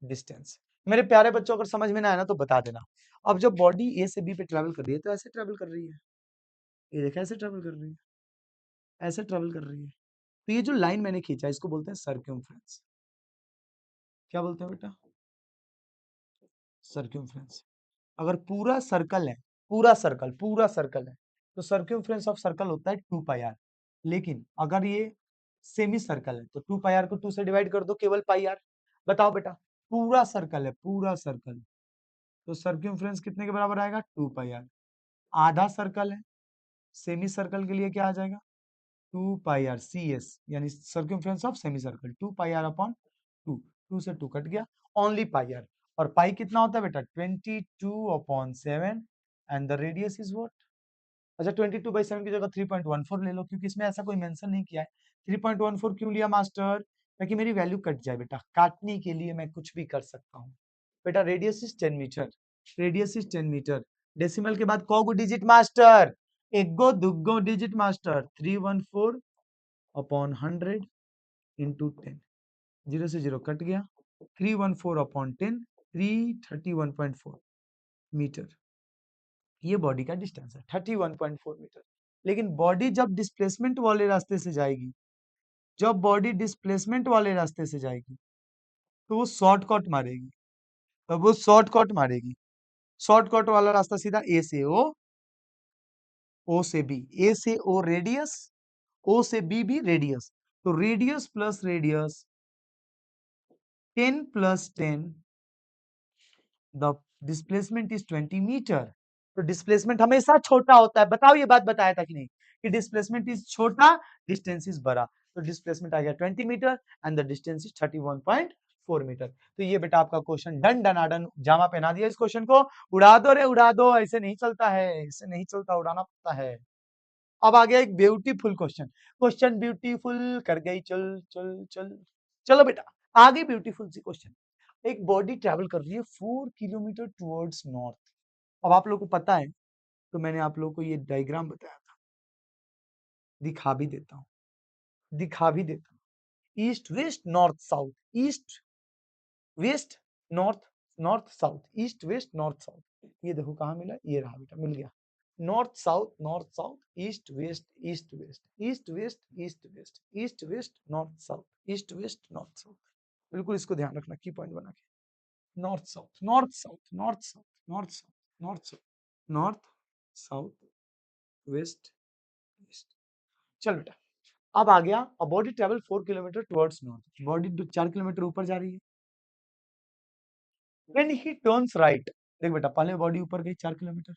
A: डिस्टेंस, मेरे प्यारे बच्चों अगर समझ में ना आया ना तो बता देना। अब जब बॉडी ए से बी पे ट्रेवल कर रही है तो ऐसे ट्रेवल कर रही है, ये देखा ऐसे ट्रेवल कर रही है, ऐसे ट्रेवल कर रही है। तो ये जो लाइन मैंने खींचा इसको बोलते हैं सर्क्यूमफ्रेंस। क्या बोलते हैं बेटा, सर्क्यूमफ्रेंस। अगर पूरा सर्कल है, पूरा सर्कल है तो सर्क्यूमफ्रेंस ऑफ सर्कल होता है 2 पाई आर। लेकिन अगर ये सेमी सर्कल है तो 2 पाई आर को 2 से डिवाइड कर दो, केवल पाई आर। बताओ बेटा, पूरा सर्कल है, पूरा सर्कल, तो सर्क्यूमफ्रेंस कितने के बराबर आएगा, 2 पाई आर। आधा सर्कल है, सेमी सर्कल के लिए क्या आ जाएगा, 2 पाई आर सी एस, यानी circumference of semi circle 2 pi R upon 2। 2 से 2 कट गया, ओनली पाई आर। और पाई कितना होता है बेटा, 22/7 and the radius is what. अच्छा 22/7 की जगह 3.14 ले लो, क्योंकि इसमें ऐसा कोई मेंशन नहीं किया है। 3.14 क्यों लिया मास्टर, ताकि मेरी वैल्यू कट जाए बेटा, काटने के लिए मैं कुछ भी कर सकता हूँ। बेटा radius is 10 metre, radius is 10 metre. Decimal के बाद कौगो डिजिट मास्टर, एक गो दुगो डिजिट मास्टर, 314 अपॉन 100 इंटू 10, 0 से 0 कट गया, 314 अपॉन 10, 331.4 मीटर। ये बॉडी का डिस्टेंस है 31.4 मीटर। लेकिन बॉडी जब डिस्प्लेसमेंट वाले रास्ते से जाएगी, जब बॉडी डिस्प्लेसमेंट वाले रास्ते से जाएगी तो वो शॉर्टकट मारेगी, तो वो शॉर्टकट मारेगी। शॉर्टकट वाला रास्ता सीधा ए से ओ, ओ से बी, ए से ओ रेडियस, ओ से बी भी रेडियस, तो radius plus radius 10 plus 10, the displacement is 20 metre. तो डिस्प्लेसमेंट हमेशा छोटा होता है, बताओ ये बात बताया था कि नहीं, कि डिस्प्लेसमेंट इज छोटा, डिस्टेंस इज बड़ा। तो डिस्प्लेसमेंट आ गया 20 metre and the distance is 31.4 metre. तो ये बेटा आपका क्वेश्चन डन डनाडन, जामा पहना दिया इस क्वेश्चन को। उड़ा दो रे उड़ा दो, ऐसे नहीं चलता है, ऐसे नहीं चलता, उड़ाना पड़ता है। अब आ गया एक ब्यूटीफुल क्वेश्चन, क्वेश्चन ब्यूटीफुल कर गई, चल चल चल। चलो बेटा आगे ब्यूटीफुल सी क्वेश्चन। एक बॉडी ट्रैवल कर रही है 4 किलोमीटर टुवर्ड्स नॉर्थ। अब आप लोग को पता है तो मैंने आप लोग को ये डायग्राम बताया था, दिखा भी देता हूँ, दिखा भी देता हूँ। East west north south, east west north, north south, east west north south. ये देखो कहाँ मिला, ये रहा बेटा, मिल गया। North south, north south, east west, east west, east west, east west, east west north south, east west north south. बिल्कुल इसको ध्यान रखना की पॉइंट बना के, north south, north south, north south, north south, north south, north south west east. चल बेटा अब आ गया, a body travel 4 kilometre towards north, body 4 kilometre ऊपर जा रही है। व्हेन ही टर्न्स राइट, देख बेटा पहले बॉडी ऊपर गई 4 किलोमीटर।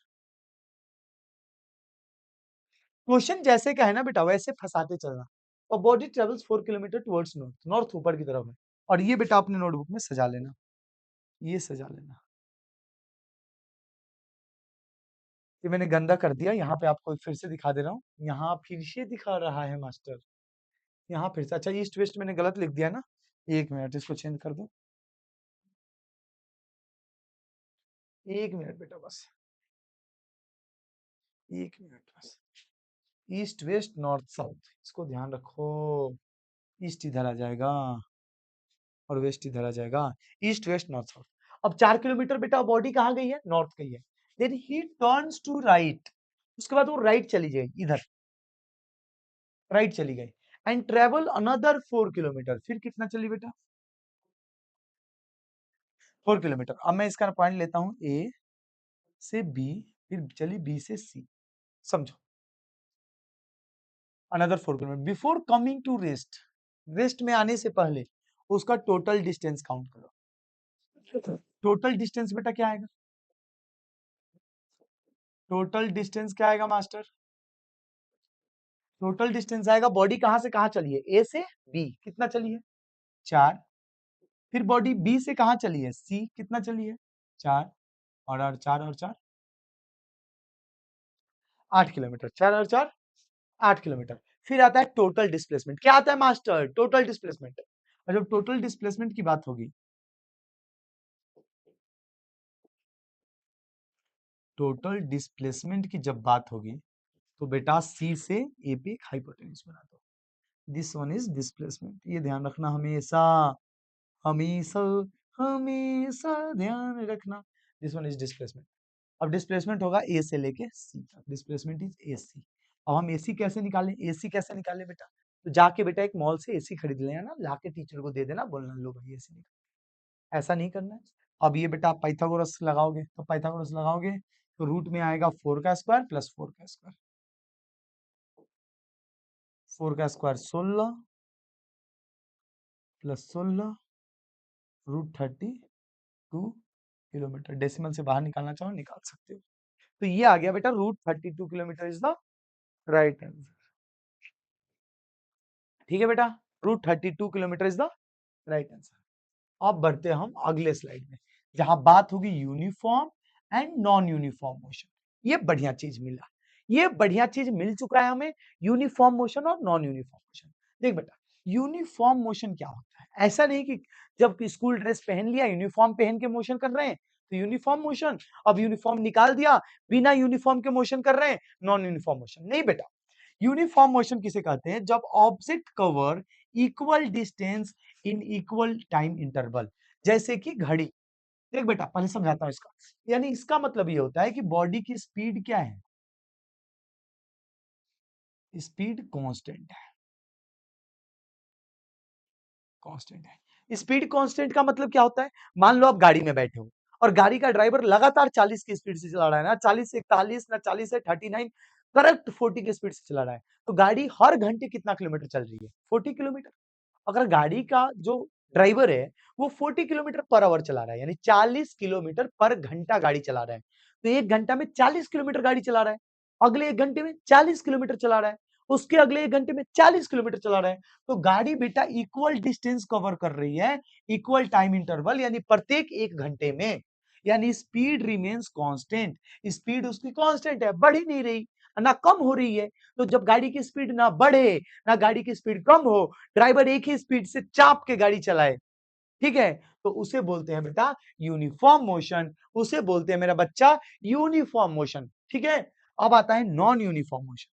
A: क्वेश्चन जैसे का है ना बेटा वैसे फंसाते चलना। और body travels 4 kilometre towards north, north ऊपर की तरफ है। और ये बेटा अपने नोटबुक में सजा लेना, ये सजा लेना। ये मैंने गंदा कर दिया, यहाँ पे आपको फिर से दिखा दे रहा हूँ, यहाँ फिर से दिखा रहा है मास्टर, यहाँ फिर से। अच्छा ईस्ट वेस्ट मैंने गलत लिख दिया ना, 1 मिनट इसको चेंज कर दो, 1 मिनट बेटा बस, 1 मिनट बस। ईस्ट वेस्ट नॉर्थ साउथ, इसको ध्यान रखो। ईस्ट इधर आ जाएगा और वेस्ट इधर आ जाएगा, ईस्ट वेस्ट नॉर्थ साउथ। अब 4 किलोमीटर बेटा बॉडी कहाँ गई है, नॉर्थ गई है। Then he turns to right, उसके बाद वो राइट चली गई, इधर राइट चली गई एंड ट्रेवल अनदर 4 किलोमीटर। फिर कितना चली बेटा, 4 किलोमीटर। अब मैं इसका पॉइंट लेता हूं, ए से बी, फिर चली बी से सी, समझो। Another 4 kilometre before coming to rest, rest में आने से पहले उसका टोटल डिस्टेंस काउंट करो। टोटल डिस्टेंस बेटा क्या आएगा, टोटल डिस्टेंस क्या आएगा मास्टर, टोटल डिस्टेंस आएगा बॉडी कहां से कहां चली है, ए से बी, कितना चली है 4। फिर बॉडी बी से कहां चली है, सी, कितना चली है 4, और 4 और 4 8 किलोमीटर, 4 और 4 8 किलोमीटर। फिर आता है टोटल डिस्प्लेसमेंट, क्या आता है मास्टर, टोटल डिस्प्लेसमेंट। और जब टोटल डिस्प्लेसमेंट की बात होगी, टोटल डिस्प्लेसमेंट की जब बात होगी, तो बेटा सी से ए पे एक हाइपोटेन्यूज बना दो, दिस वन इज डिस्प्लेसमेंट। ये ध्यान रखना हमेशा, हमेशा हमेशा ध्यान रखना, दिस वन इज डिस्प्लेसमेंट। अब डिस्प्लेसमेंट होगा ए से लेके सी तक, डिस्प्लेसमेंट इज ए सी। अब हम एसी कैसे निकालें, एसी कैसे निकालें बेटा, तो जाके बेटा एक मॉल से एसी खरीद लेना, लाके टीचर को दे देना, बोलना लो भाई एसी निकाल, ऐसा नहीं करना है। अब ये बेटा पाइथागोरस लगाओगे, तो पाइथागोरस लगाओगे तो रूट में आएगा 4 का स्क्वायर प्लस 4 का स्क्वायर, 4 का square 16 plus 16 root 32 kilometre. Decimal से बाहर निकालना चाहो निकाल सकते हो। तो ये आ गया बेटा root 32 kilometre is the right answer. ठीक है बेटा, root 32 kilometre is the right answer. अब बढ़ते हम अगले स्लाइड में, जहां बात होगी uniform and non uniform motion. ये बढ़िया चीज मिला, ये बढ़िया चीज मिल चुका है हमें, यूनिफॉर्म मोशन और नॉन यूनिफॉर्म मोशन। देख बेटा, यूनिफॉर्म मोशन क्या होता है, ऐसा नहीं कि जब स्कूल ड्रेस पहन लिया यूनिफॉर्म पहन के मोशन कर रहे हैं तो यूनिफॉर्म मोशन, अब यूनिफॉर्म निकाल दिया बिना यूनिफॉर्म के मोशन कर रहे हैं नॉन यूनिफॉर्म मोशन। नहीं बेटा, यूनिफॉर्म मोशन किसे कहते हैं, जब object cover equal distance in equal time interval, जैसे कि घड़ी। देख बेटा पहले समझाता हूं इसका, यानी इसका मतलब ये होता है कि बॉडी की स्पीड क्या है, स्पीड कांस्टेंट है, कांस्टेंट है। स्पीड कांस्टेंट का मतलब क्या होता है, मान लो आप गाड़ी में बैठे हो और गाड़ी का ड्राइवर लगातार 40 की स्पीड से चला रहा है, ना 40 से 41, ना 40 से 39, करेक्ट 40 की स्पीड से चला रहा है, तो गाड़ी हर घंटे कितना किलोमीटर चल रही है, 40 किलोमीटर। अगर गाड़ी का जो ड्राइवर है वो 40 किलोमीटर पर आवर चला रहा है, यानी 40 किलोमीटर पर घंटा गाड़ी चला रहा है, तो एक घंटा में 40 किलोमीटर गाड़ी चला रहा है, अगले एक घंटे में 40 किलोमीटर चला रहा है, उसके अगले एक घंटे में 40 किलोमीटर चला रहा है। तो गाड़ी बेटा इक्वल डिस्टेंस कवर कर रही है, इक्वल टाइम इंटरवल, यानी प्रत्येक एक घंटे में, यानी स्पीड रिमेन्स कांस्टेंट, स्पीड उसकी कांस्टेंट है, बढ़ ही नहीं रही ना कम हो रही है। तो जब गाड़ी की स्पीड ना बढ़े ना गाड़ी की स्पीड कम हो, ड्राइवर एक ही स्पीड से चाप के गाड़ी चलाए, ठीक है, तो उसे बोलते हैं बेटा यूनिफॉर्म मोशन, उसे बोलते हैं मेरा बच्चा यूनिफॉर्म मोशन। ठीक है, अब आता है non uniform motion.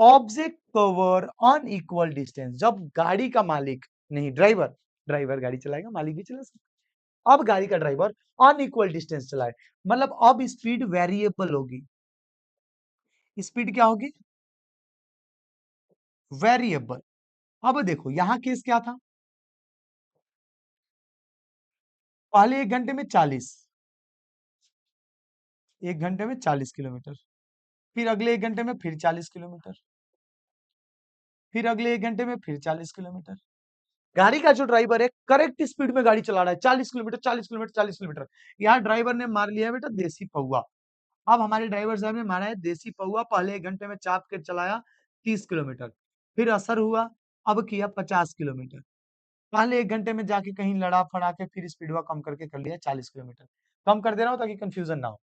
A: Object cover unequal distance, जब गाड़ी का मालिक नहीं, ड्राइवर, ड्राइवर गाड़ी चलाएगा मालिक भी चला सकता, अब गाड़ी का ड्राइवर अनइक्वल डिस्टेंस चलाए, मतलब अब स्पीड वेरिएबल होगी, स्पीड क्या होगी, वेरिएबल। अब देखो यहां केस क्या था, पहले एक घंटे में 40, एक घंटे में 40 किलोमीटर, फिर अगले एक घंटे में फिर 40 किलोमीटर, फिर अगले एक घंटे में फिर 40 किलोमीटर। गाड़ी का जो ड्राइवर है करेक्ट स्पीड में गाड़ी चला रहा है, 40 किलोमीटर 40 किलोमीटर 40 किलोमीटर। यहाँ ड्राइवर ने मार लिया है बेटा देसी पौआ। अब हमारे ड्राइवर साहब ने मारा है देसी पौआ, पहले एक घंटे में चाप के चलाया 30 किलोमीटर, फिर असर हुआ, अब किया 50 किलोमीटर, पहले एक घंटे में जाके कहीं लड़ा फड़ा के फिर स्पीड कम करके कर लिया 40 किलोमीटर। कम कर दे रहा हूं ताकि कंफ्यूजन ना हो।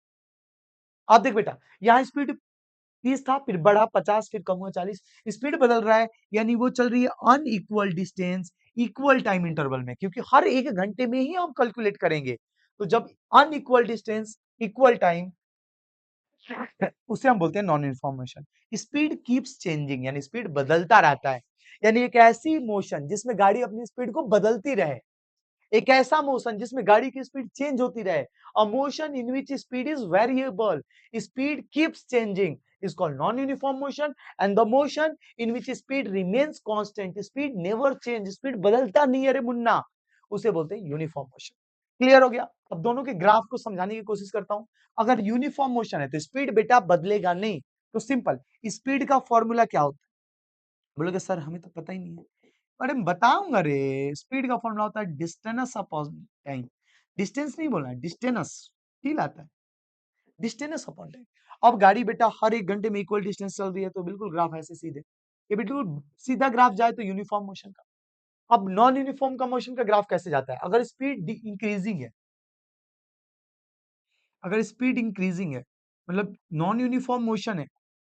A: अब देख बेटा, यहाँ स्पीड 30 था, फिर बढ़ा 50, फिर कम हुआ 40, स्पीड बदल रहा है, यानी वो चल रही है unequal distance equal time interval में, क्योंकि हर एक घंटे में ही हम कैलकुलेट करेंगे। तो जब अनइक्वल डिस्टेंस इक्वल टाइम उसे हम बोलते हैं non uniform motion. Speed keeps changing, यानी स्पीड बदलता रहता है, यानी एक ऐसी मोशन जिसमें गाड़ी अपनी स्पीड को बदलती रहे, एक ऐसा मोशन जिसमें गाड़ी की स्पीड चेंज होती रहे। A motion in which speed is variable, speed keeps changing is called non-uniform motion, and the motion in which speed remains constant, speed never change, speed बदलता नहीं है रे मुन्ना, उसे बोलते हैं यूनिफॉर्म मोशन। क्लियर हो गया? अब दोनों के ग्राफ को समझाने की कोशिश करता हूं। अगर यूनिफॉर्म मोशन है तो स्पीड बेटा बदलेगा नहीं, तो सिंपल, स्पीड का फॉर्मूला क्या होता है? बोलोगे सर हमें तो पता ही नहीं है। अरे बताऊंगा रे, स्पीड का फॉर्मूला होता है डिस्टेंस अपॉन टाइम। डिस्टेंस नहीं बोलना है, डिस्टेंस, फील आता है, डिस्टेंस अपॉन टाइम। अब गाड़ी बेटा हर 1 घंटे में इक्वल डिस्टेंस चल रही है तो बिल्कुल ग्राफ ऐसे सीधे, ये बिल्कुल सीधा ग्राफ जाए तो यूनिफॉर्म मोशन का। अब नॉन यूनिफॉर्म का मोशन का ग्राफ कैसे जाता है? अगर स्पीड इंक्रीजिंग है, अगर स्पीड इंक्रीजिंग है, मतलब नॉन यूनिफॉर्म मोशन है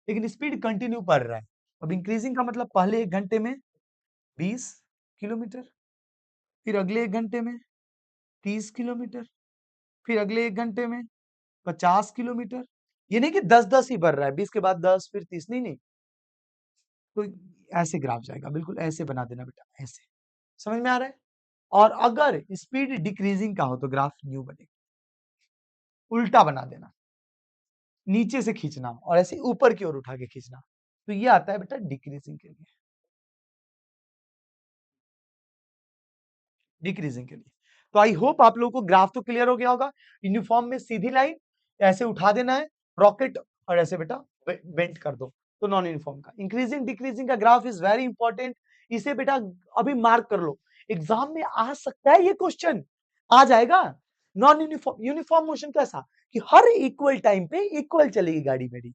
A: लेकिन स्पीड कंटिन्यू बढ़ रहा है। अब इंक्रीजिंग का मतलब पहले 1 घंटे में 20 किलोमीटर, फिर अगले 1 घंटे में 30 किलोमीटर, फिर अगले 1 घंटे में 50 किलोमीटर। ये नहीं कि 10-10 ही बढ़ रहा है, 20 के बाद 10 फिर 30, नहीं नहीं, तो ऐसे ग्राफ जाएगा, बिल्कुल ऐसे बना देना बेटा, ऐसे। समझ में आ रहा है? और अगर स्पीड डिक्रीजिंग का हो तो ग्राफ न्यू बनेगा, उल्टा बना देना, नीचे से खींचना और ऐसे ऊपर की ओर उठा के खींचना, तो ये आता है बेटा डिक्रीजिंग के लिए, डिक्रीजिंग के लिए। तो आई होप आप लोगों को ग्राफ तो क्लियर हो गया होगा। यूनिफॉर्म में सीधी लाइन ऐसे उठा देना है, रॉकेट, और ऐसे बेटा बेंट कर दो, तो नॉन यूनिफॉर्म का। इंक्रीजिंग डिक्रीजिंग का ग्राफ इज वेरी इंपॉर्टेंट, इसे बेटा अभी मार्क कर लो, एग्जाम में आ सकता है ये क्वेश्चन, आ जाएगा। नॉन यूनिफॉर्म, यूनिफॉर्म मोशन कैसा कि हर इक्वल टाइम पे इक्वल चलेगी गाड़ी मेरी,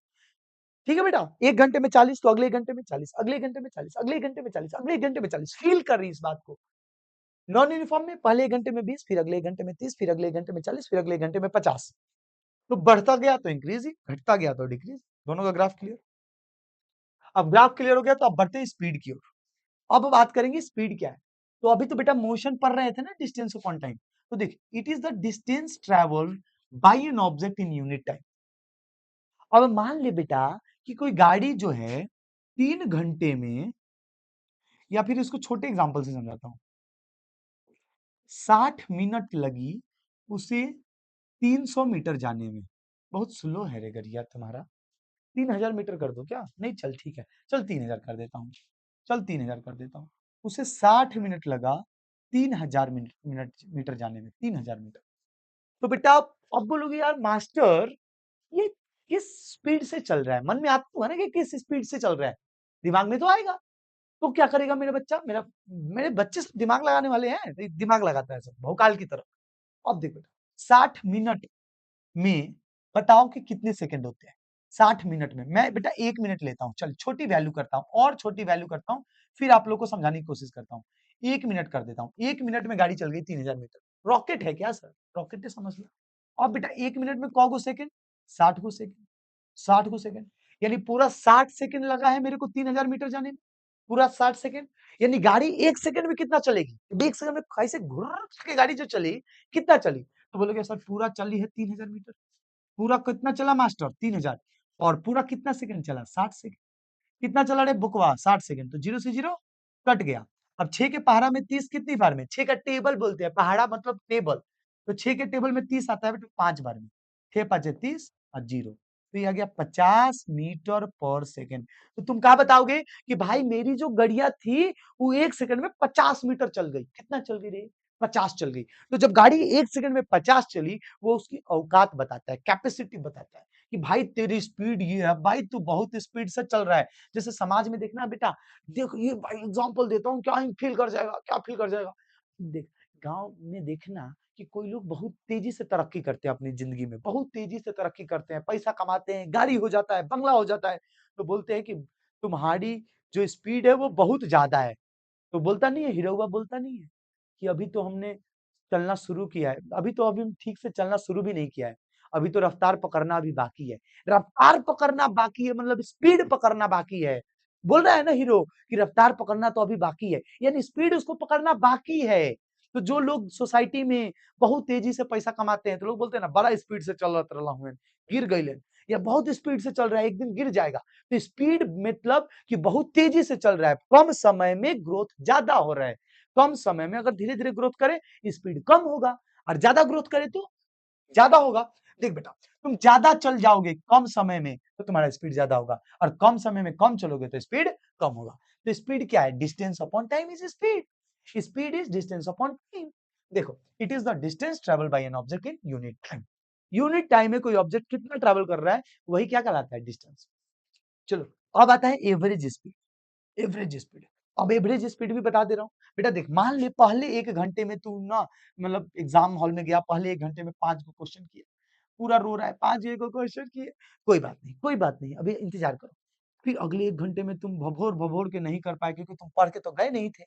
A: ठीक है बेटा। 1 घंटे में 40 तो अगले 1 घंटे में 40, अगले घंटे में 40, अगले घंटे में 40, अगले घंटे में 40, फील कर रही इस बात को। नॉन यूनिफॉर्म में पहले 1 घंटे में 20, फिर अगले 1 घंटे में 30, फिर अगले घंटे में 40, फिर अगले घंटे में 50, तो बढ़ता गया तो इंक्रीज ही, घटता गया तो डिक्रीज, दोनों का ग्राफ क्लियर। अब ग्राफ क्लियर हो गया तो अब बढ़ते हैं स्पीड की ओर। अब बात करेंगे स्पीड क्या है। तो अभी तो बेटा मोशन पढ़ रहे थे ना, डिस्टेंस अपॉन टाइम, तो देख it is the distance travelled by an object in unit time. अब मान ले बेटा कि कोई गाड़ी जो है 3 घंटे में, या फिर इसको छोटे एग्जांपल से समझाता हूं, 60 मिनट लगी उसे 300 मीटर जाने में। बहुत स्लो है रे गरिया तुम्हारा, 3000 मीटर कर दो क्या? नहीं चल ठीक है, चल 3000 कर देता हूँ, चल 3000 कर देता हूँ। उसे 60 मिनट लगा 3000 मिनट मीटर जाने में, 3000 मीटर। तो बेटा अब बोलोगे यार मास्टर ये किस स्पीड से चल रहा है, मन में आता है ना कि किस स्पीड से चल रहा है, दिमाग में तो आएगा। तो क्या करेगा मेरा बच्चा, मेरे बच्चे सब दिमाग लगाने वाले हैं, तो दिमाग लगाता है सब भौकाल की तरह। अब देखो बेटा 60 मिनट में बताओ कि कितने सेकंड होते हैं? 60 मिनट में मैं बेटा 1 मिनट लेता हूं, चल छोटी वैल्यू करता हूं और छोटी वैल्यू करता हूं, फिर आप लोग को समझाने की कोशिश करता हूं। 1 मिनट कर देता हूं, 1 मिनट में गाड़ी चल गई 3000 मीटर। रॉकेट है क्या सर? रॉकेट है, समझ लो। अब बेटा 1 मिनट में कौ गो सेकंड? 60 गो सेकंड, 60 गो सेकंड, यानी पूरा 60 सेकंड लगा है मेरे को 3000 मीटर जाने में, पूरा 60 सेकंड। यानी गाड़ी 1 सेकंड में कितना चलेगी? 1 सेकंड में कैसे घुर के गाड़ी जो चली, कितना चली? तो बोलोगे सर पूरा चली है 3000 मीटर। पूरा कितना चला मास्टर? 3000। और पूरा कितना सेकंड चला? 60 सेकंड। कितना चला रे बुकवा? 60 सेकंड। तो जीरो से जीरो कट गया। अब 6 के पहाड़ा में 30 कितनी बार में? 6 का टेबल बोलते हैं, पहाड़ा मतलब टेबल। तो 6 के टेबल में 30 आता है बेटा 5 बार में। 6 5 30 और जीरो, तो ये आ गया 50 मीटर पर सेकंड। तो तुम क्या बताओगे कि भाई मेरी जो गड़िया थी वो 1 सेकंड में 50 मीटर चल गई। कितना चल गई रे? 50 चल गई। तो जब गाड़ी 1 सेकंड में 50 चली, वो उसकी औकात बताता है, कैपेसिटी बताता है कि भाई तेरी स्पीड ये है, भाई तू बहुत स्पीड से चल रहा है। जैसे समाज में देखना बेटा, देखो ये भाई एग्जांपल देता हूँ, क्या ही फील कर जाएगा, क्या फील कर जाएगा। देख गांव में देखना कि कोई लोग बहुत तेजी से तरक्की करते हैं अपनी जिंदगी में, बहुत तेजी से तरक्की करते हैं, पैसा कमाते हैं, गाड़ी हो जाता है, बंगला हो जाता है, तो बोलते हैं कि तुम्हारी जो स्पीड है वो बहुत ज्यादा है। तो बोलता नहीं है हीरोवा, बोलता नहीं है कि अभी तो हमने चलना शुरू किया है, अभी हम ठीक से चलना शुरू भी नहीं किया है, अभी तो रफ्तार पकड़ना अभी बाकी है। रफ्तार पकड़ना बाकी है मतलब स्पीड पकड़ना बाकी है। बोल रहा है ना हीरो कि रफ्तार पकड़ना तो अभी बाकी है, यानी स्पीड उसको पकड़ना बाकी है। तो जो लोग सोसाइटी में बहुत तेजी से पैसा कमाते हैं तो लोग बोलते हैं ना बड़ा स्पीड से चल रहा हूँ, गिर गई, या बहुत स्पीड से चल रहा है, एक दिन गिर जाएगा। तो स्पीड मतलब कि बहुत तेजी से चल रहा है, कम समय में ग्रोथ ज्यादा हो रहा है। कम समय में अगर धीरे धीरे ग्रोथ करे स्पीड कम होगा, और ज्यादा ग्रोथ करे तो ज्यादा होगा। देख बेटा, तुम ज्यादा चल जाओगे कम समय में तो तुम्हारा स्पीड ज्यादा होगा, और कम समय में कम चलोगे तो स्पीड कम होगा। तो स्पीड क्या है? Distance upon time is speed. Speed is distance upon time. देखो, it is the distance travel by an object in unit time. Unit time में कोई ऑब्जेक्ट कितना ट्रेवल कर रहा है, वही क्या कहलाता है? डिस्टेंस। चलो, अब आता है एवरेज स्पीड। एवरेज स्पीड, अब एवरेज स्पीड भी बता दे रहा हूँ। बेटा देख, मान ले पहले 1 घंटे में तू ना, मतलब एग्जाम हॉल में गया, पहले 1 घंटे में 5 को क्वेश्चन किया, पूरा रो रहा है, 5 को क्वेश्चन किए। कोई बात नहीं, कोई बात नहीं, अभी इंतजार करो। फिर अगले 1 घंटे में तुम भभोर भभोर के नहीं कर पाए, क्योंकि तुम पढ़ के तो गए नहीं थे।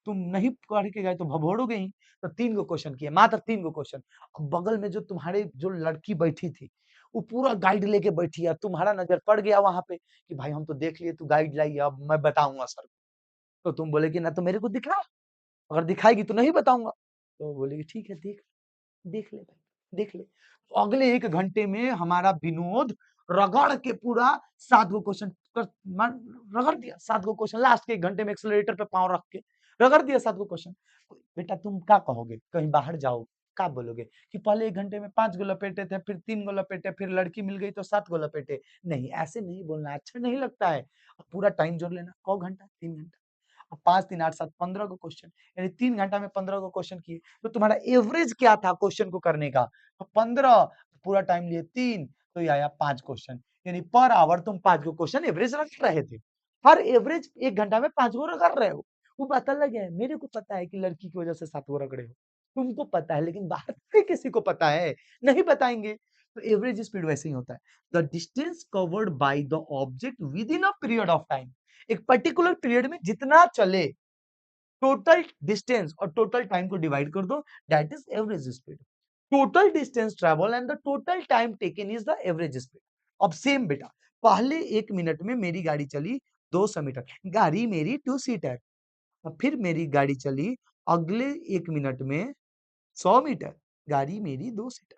A: तुम नहीं पढ़ के गए तो भभोड़ोगे ही। तो 3 क्वेश्चन किए, मात्र 3 क्वेश्चन। अब बगल में जो तुम्हारे जो लड़की बैठी थी, वो पूरा गाइड लेके बैठी है, तुम्हारा नजर पड़ गया वहां पे कि भाई हम तो देख लिए, तू गाइड लाई, अब मैं बताऊंगा सर। तो तुम बोले कि ना, तो मेरे को दिखा, अगर दिखाएगी तो नहीं बताऊंगा। तो बोलेगी ठीक है, देख देख ले भाई, देख ले। तो अगले 1 घंटे में हमारा विनोद रगड़ के पूरा 7 क्वेश्चन रगड़ दिया। 7 क्वेश्चन लास्ट के 1 घंटे में एक्सेलरेटर पे पांव रख के रगड़ दिया 7 क्वेश्चन। बेटा तुम क्या कहोगे? कहीं बाहर जाओ, क्या बोलोगे कि पहले 1 घंटे में 5 गो लपेटे थे, फिर 3 गो लपेटे, फिर लड़की मिल गई तो 7 गो लपेटे? नहीं, ऐसे नहीं बोलना, अच्छा नहीं लगता है। पूरा टाइम जोड़ लेना, कौ घंटा? 3 घंटा। 5 3 8 7 15 को क्वेश्चन, यानी 3 घंटा में 15 को क्वेश्चन किए। तो तुम्हारा एवरेज क्या था क्वेश्चन को करने का? तो 15, पूरा टाइम लिए 3, तो ये आया 5 क्वेश्चन। यानी पर आवर तुम 5 को क्वेश्चन एवरेज रख रहे थे। हर एवरेज 1 घंटा में 5 को रगड़ रहे हो। वो बात अलग है, मेरे को पता है कि लड़की की वजह से 7 को रगड़े हो, तुमको पता है, लेकिन बाहर से किसी को पता है? नहीं बताएंगे। तो एवरेज स्पीड वैसे ही होता है, the distance covered by the object with in a period of time. एक पर्टिकुलर पीरियड में जितना चले, टोटल डिस्टेंस और टोटल टाइम को डिवाइड कर दो, that is average speed. Total distance travel and the total time taken is the average speed. अब same बेटा, पहले 1 मिनट में मेरी गाड़ी चली 200 मीटर, गाड़ी मेरी 2 सीटर। और फिर मेरी गाड़ी चली अगले 1 मिनट में 100 मीटर, गाड़ी मेरी 2 सीटर।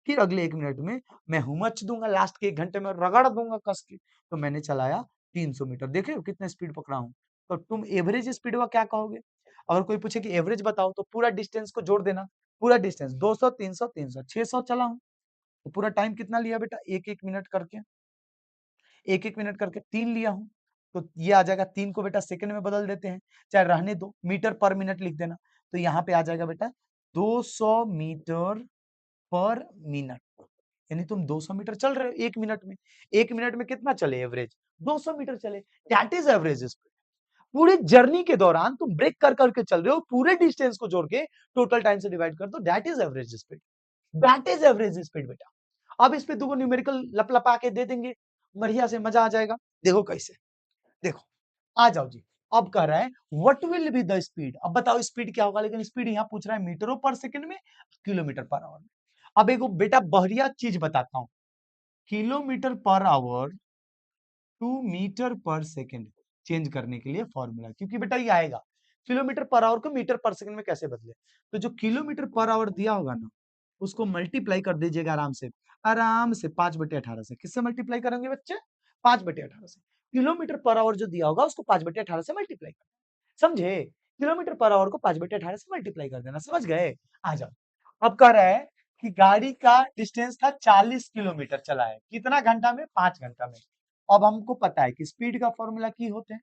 A: फिर अगले 1 मिनट में मैं हुमच दूंगा, लास्ट के 1 घंटे में रगड़ दूंगा कस के, तो मैंने चलाया 300 मीटर। देखे हो कितना स्पीड पकड़ा हूं? तो तुम एवरेज स्पीड का क्या कहोगे? अगर कोई पूछे कि एवरेज बताओ, तो पूरा डिस्टेंस को जोड़ देना। पूरा डिस्टेंस 200 300 300 600 चला हूं। तो पूरा टाइम कितना लिया बेटा? एक एक मिनट करके, एक एक मिनट करके 3 लिया हूं। तो ये आ जाएगा, 3 को बेटा सेकंड में बदल देते हैं, चाहे रहने दो, मीटर पर मिनट लिख देना। तो यहाँ पे आ जाएगा बेटा 200 मीटर पर मिनट। यानी तुम 200 मीटर चल रहे हो 1 मिनट में। 1 मिनट में कितना चले एवरेज? 200 मीटर चले, दैट इज एवरेज स्पीड। पूरी जर्नी के दौरान तुम ब्रेक कर करके चल रहे हो, पूरे डिस्टेंस को जोड़ के टोटल टाइम से डिवाइड कर दो, that is average speed. That is average speed बेटा। अब इस पे दो न्यूमेरिकल लपलपा के दे देंगे, बढ़िया से मजा आ जाएगा। देखो कैसे, देखो, आ जाओ जी। अब कह रहा है what will be the speed. अब बताओ स्पीड क्या होगा, लेकिन स्पीड यहाँ पूछ रहा है मीटरों पर सेकंड में, किलोमीटर पर आवर में। अब एक बेटा बढ़िया चीज बताता हूं, kilometre per hour to metre per second change करने के लिए फॉर्मूला, क्योंकि बेटा ये आएगा किलोमीटर पर आवर को मीटर पर सेकंड में कैसे बदले। तो जो किलोमीटर पर आवर दिया होगा ना, उसको मल्टीप्लाई कर दीजिएगा आराम से, आराम से 5/18 से। किससे मल्टीप्लाई करेंगे बच्चे? 5/18 से। किलोमीटर पर आवर जो दिया होगा उसको 5/18 से मल्टीप्लाई कर, समझे? किलोमीटर पर आवर को 5/18 से मल्टीप्लाई कर देना, समझ गए? आ जाओ। अब कह रहा है कि गाड़ी का डिस्टेंस था 40 किलोमीटर चला है, कितना घंटा में? 5 घंटा में। अब हमको पता है कि स्पीड का फॉर्मूला की होते हैं,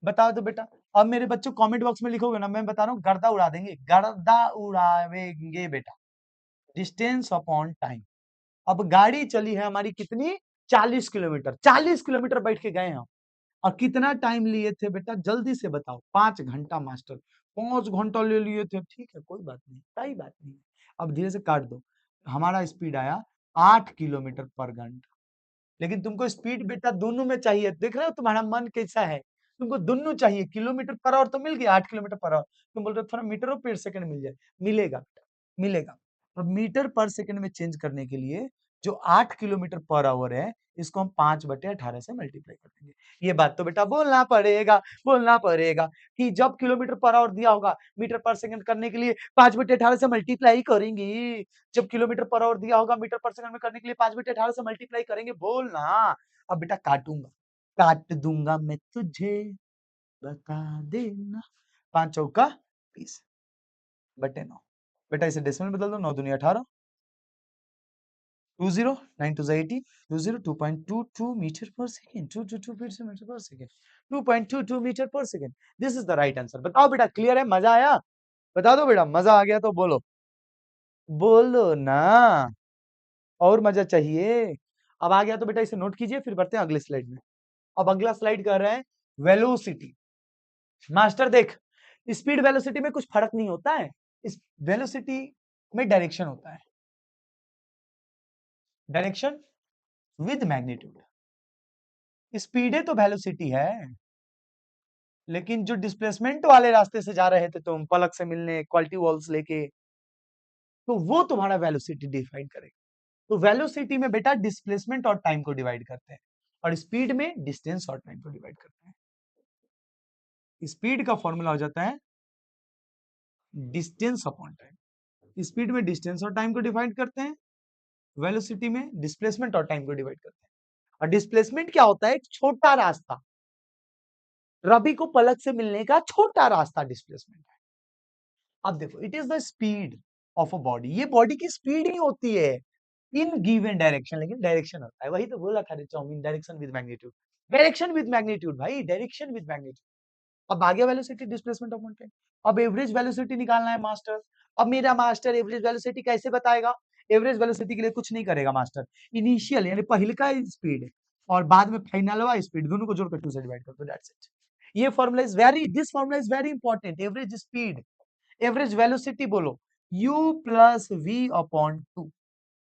A: बताओ तो बेटा। अब मेरे बच्चों कमेंट बॉक्स में लिखोगे ना, मैं बता रहा हूँ गर्दा उड़ा देंगे, गर्दा उड़ावेंगे बेटा। Distance upon time. अब गाड़ी चली है हमारी कितनी? 40 किलोमीटर। 40 किलोमीटर बैठ के गए हम, और कितना टाइम लिए थे बेटा? जल्दी से बताओ। 5 घंटा मास्टर, 5 घंटा ले लिए थे। ठीक है, कोई बात नहीं, कोई बात नहीं। अब धीरे से काट दो, हमारा स्पीड आया 8 किलोमीटर पर घंटा। लेकिन तुमको स्पीड बेटा दोनों में चाहिए, देख रहे हो तुम्हारा मन कैसा है? तुमको दोनों चाहिए, किलोमीटर पर आवर तो मिल गया, 8 किलोमीटर पर आवर। तुम बोल रहे हो थोड़ा मीटरों पर सेकंड मिल जाए, मिलेगा बेटा, मिलेगा। अब मीटर पर सेकंड में चेंज करने के लिए जो 8 किलोमीटर पर आवर है, इसको हम 5/18 से मल्टीप्लाई कर देंगे। ये बात तो बेटा बोलना पड़ेगा कि जब किलोमीटर पर आवर दिया होगा, मीटर पर सेकंड करने के लिए 5/18 से मल्टीप्लाई करेंगे। जब किलोमीटर पर आवर दिया होगा, मीटर पर सेकंड में करने के लिए 5/18 से मल्टीप्लाई करेंगे। बोलना। अब बेटा काट दूंगा मैं तुझे, बता देना। 5 चौका 20/9। बेटा इसे डेसिमल बदल दो, 9 दूनी 18, 20, 9 to 80, 20, 2.22 meter per second, 222 meter per second, 2.22 meter per second. This is the right answer. बताओ बेटा, क्लियर है? मजा आया? बता दो बेटा, मजा आ गया तो बोलो, बोलो ना। और मजा चाहिए? अब आ गया तो बेटा इसे नोट कीजिए, फिर बढ़ते हैं अगले स्लाइड में। अब अगला स्लाइड कर रहे हैं वेलोसिटी। मास्टर देख, स्पीड वेलोसिटी में कुछ फर्क नहीं होता है। इस वेलोसिटी में डायरेक्शन होता है, डायरेक्शन विद मैग्नीट्यूड। स्पीड तो वेलोसिटी है, लेकिन जो डिस्प्लेसमेंट वाले रास्ते से जा रहे थे तुम, पलक से मिलने, क्वालिटी वॉल्स लेके, तो वो तुम्हारा वेलोसिटी डिफाइन करेगा। तो वेलोसिटी में बेटा डिस्प्लेसमेंट और टाइम को डिवाइड करते हैं, और स्पीड में डिस्टेंस और टाइम को डिवाइड करते हैं। स्पीड का फॉर्मूला हो जाता है डिस्टेंस अपॉन टाइम। स्पीड में डिस्टेंस और टाइम को डिवाइड करते हैं, वेलोसिटी में डिस्प्लेसमेंट और टाइम को डिवाइड करते हैं। और डिस्प्लेसमेंट क्या होता है? एक छोटा रास्ता, रवि को पलक से मिलने का छोटा रास्ता डिस्प्लेसमेंट है। अब देखो, it is the speed of a body. ये बॉडी की स्पीड ही होती है इन गिवन डायरेक्शन, लेकिन डायरेक्शन होता है, वही तो बोला था chowmein, direction with magnitude. Direction with magnitude भाई, डायरेक्शन विद मैग्नीट्यूड। अब आ गया वेलोसिटी डिस्प्लेसमेंट अपॉन टाइम। अब एवरेज वेलोसिटी निकालना है मास्टर। अब मेरा मास्टर एवरेज वेलोसिटी कैसे बताएगा? एवरेज वेलोसिटी के लिए कुछ नहीं करेगा मास्टर, इनिशियल यानी पहले का स्पीड और बाद में फाइनल वाला स्पीड, दोनों को जोड़कर 2 से डिवाइड कर दो, दैट्स इट। ये formula is very, this formula is very important. Average speed, average velocity बोलो, u प्लस v अपॉन 2।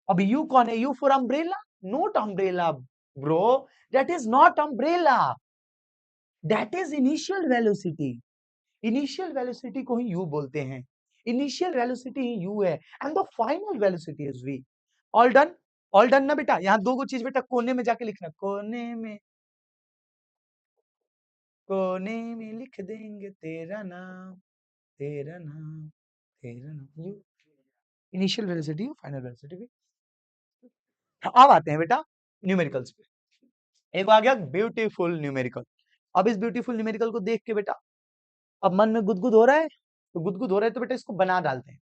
A: अब u कौन है? u for umbrella, not umbrella bro, that is not umbrella, that is initial velocity. Initial velocity को ही u बोलते हैं, initial velocity ही u है, and the final velocity is v। All done? All done ना बेटा? यहां दो चीज बेटा कोने में जाके लिखना, कोने में लिख देंगे तेरा नाम, तेरा नाम, तेरा नाम, you initial velocity, final velocity. अब आते हैं बेटा न्यूमेरिकल्स पे। एक आ गया ब्यूटीफुल न्यूमेरिकल। अब इस ब्यूटीफुल न्यूमेरिकल को देख के बेटा अब मन में गुदगुद हो रहा है, तो गुदगुद हो रहा है तो बेटा इसको बना डालते हैं।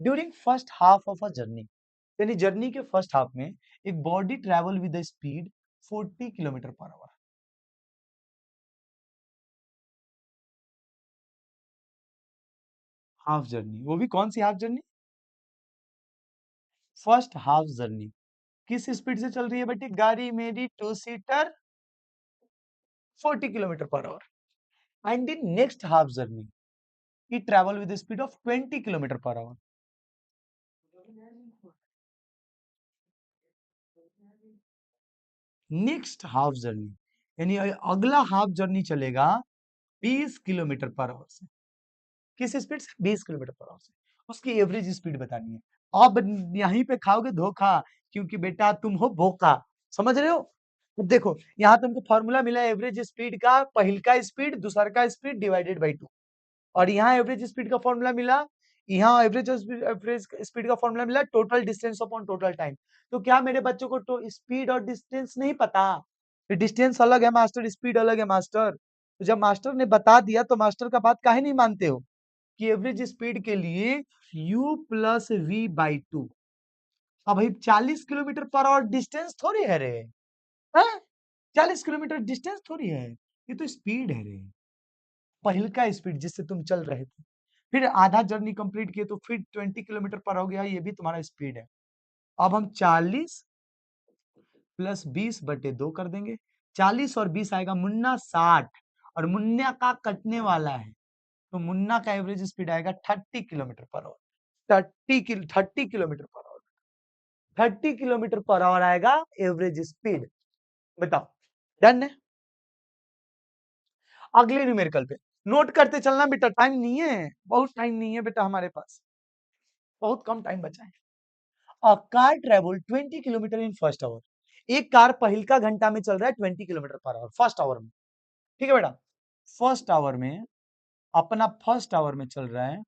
A: During first half of a journey, यानी जर्नी के फर्स्ट हाफ में एक body travel with speed 40 kilometre per hour. Half journey, वो भी कौन सी half journey? First half journey किस स्पीड से चल रही है बेटी? गाड़ी मेरी 2 seater 40 kilometre per hour. And in next half journey he travel with a speed of 20 kilometre per hour. Next half journey यानी अगला हाफ जर्नी चलेगा 20 किलोमीटर पर आवर से। किस स्पीड से? 20 किलोमीटर पर आवर से। उसकी एवरेज स्पीड बतानी है। अब यहीं पे खाओगे धोखा, क्योंकि बेटा तुम हो बोका, समझ रहे हो? अब देखो, यहाँ तुमको फॉर्मूला मिला एवरेज स्पीड का, पहल का स्पीड, दूसर का स्पीड डिवाइडेड बाई 2। और यहाँ एवरेज स्पीड का फॉर्मूला मिला, यहाँ एवरेज स्पीड का फॉर्मूला मिला total distance upon total time. तो क्या मेरे बच्चों को तो स्पीड और डिस्टेंस नहीं पता? डिस्टेंस अलग है मास्टर, स्पीड अलग है मास्टर। तो जब मास्टर ने बता दिया तो मास्टर का बात काहे नहीं मानते हो कि एवरेज स्पीड के लिए u प्लस वी बाई 2। अब भाई 40 किलोमीटर पर आवर डिस्टेंस थोड़ी है रे, हैं? 40 किलोमीटर डिस्टेंस थोड़ी है, ये तो स्पीड है रे, पहल का स्पीड जिससे तुम चल रहे थे। फिर आधा जर्नी कंप्लीट किए तो फिर 20 किलोमीटर पर हो गया, ये भी तुम्हारा स्पीड है। अब हम 40 प्लस 20/2 कर देंगे। 40 और 20 आएगा मुन्ना 60, और मुन्ना का कटने वाला है, तो मुन्ना का एवरेज स्पीड आएगा 30 kilometre per our. 30 kilometre per our, 30 kilometre per our आएगा एवरेज स्पीड। बताओ, डन है? अगले न्यूमेरिकल पे नोट करते चलना बेटा, टाइम नहीं है, बहुत टाइम नहीं है बेटा हमारे पास, बहुत कम टाइम बचा है। A car travel 20 kilometre in first hour. एक कार पहिलका घंटा में चल रहा है 20 kilometre per our first hour में। ठीक है बेटा, फर्स्ट आवर में अपना फर्स्ट आवर में चल रहा है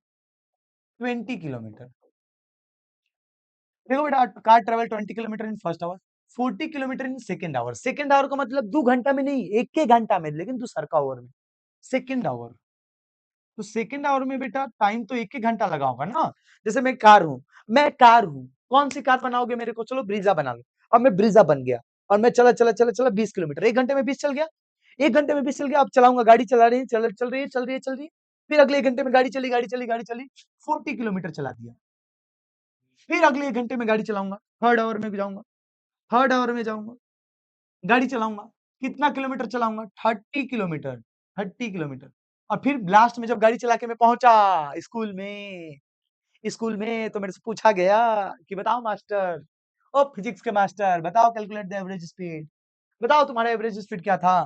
A: 20 किलोमीटर। देखो बेटा, car travel 20 kilometre in first hour, 40 kilometre in second hour. Second hour का मतलब 2 घंटा में नहीं, एक के घंटा में, लेकिन दूसर का आवर में सेकेंड आवर। तो सेकेंड आवर में बेटा टाइम तो एक ही घंटा लगा होगा ना। जैसे मैं कार हूं, कौन सी कार बनाओगे मेरे को, चलो ब्रीजा बना लो। अब मैं ब्रीजा बन गया और मैं चला चला चला चला 20 किलोमीटर, एक घंटे में 20 चल गया। एक घंटे में 20 चल गया, अब चलाऊंगा, गाड़ी चला रही है, चल रही है, चल रही है, चल रही है। फिर अगले एक घंटे में गाड़ी चली 40 किलोमीटर चला दिया। फिर अगले एक घंटे में गाड़ी चलाऊंगा, थर्ड आवर में जाऊंगा, थर्ड आवर में जाऊंगा, गाड़ी चलाऊंगा, कितना किलोमीटर चलाऊंगा, 30 किलोमीटर, 30 किलोमीटर। और फिर लास्ट में जब गाड़ी चला के मैं पहुंचा स्कूल में, स्कूल में तो मेरे से पूछा गया कि बताओ मास्टर, ओ फिजिक्स के मास्टर, बताओ कैलकुलेट द एवरेज स्पीड, बताओ तुम्हारा एवरेज स्पीड क्या था।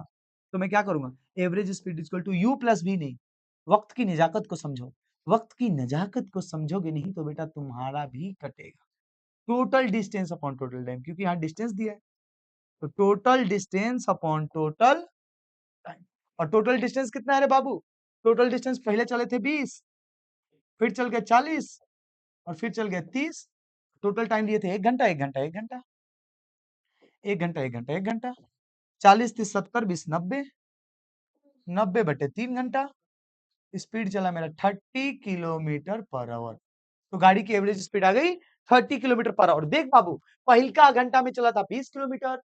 A: तो मैं क्या करूंगा, average speed equal to u plus v नहीं, वक्त की नजाकत को समझो, वक्त की नजाकत को समझोगे नहीं तो बेटा तुम्हारा भी कटेगा। Total distance upon total time, क्योंकि यहाँ डिस्टेंस दिया है, तो total distance upon total time. और टोटल डिस्टेंस कितना है रे बाबू, टोटल डिस्टेंस पहले चले थे 20, फिर चल गए 40, और फिर चल गए 30। टोटल टाइम लिए थे 1 घंटा, 1 घंटा, 1 घंटा, 1 घंटा, 1 घंटा, 1 घंटा, 40 30 70 20 90, 90/3 घंटा। स्पीड चला मेरा 30 किलोमीटर पर आवर। तो गाड़ी की एवरेज स्पीड आ गई 30 किलोमीटर पर आवर। देख बाबू, पहिलका घंटा में चला था 20 किलोमीटर,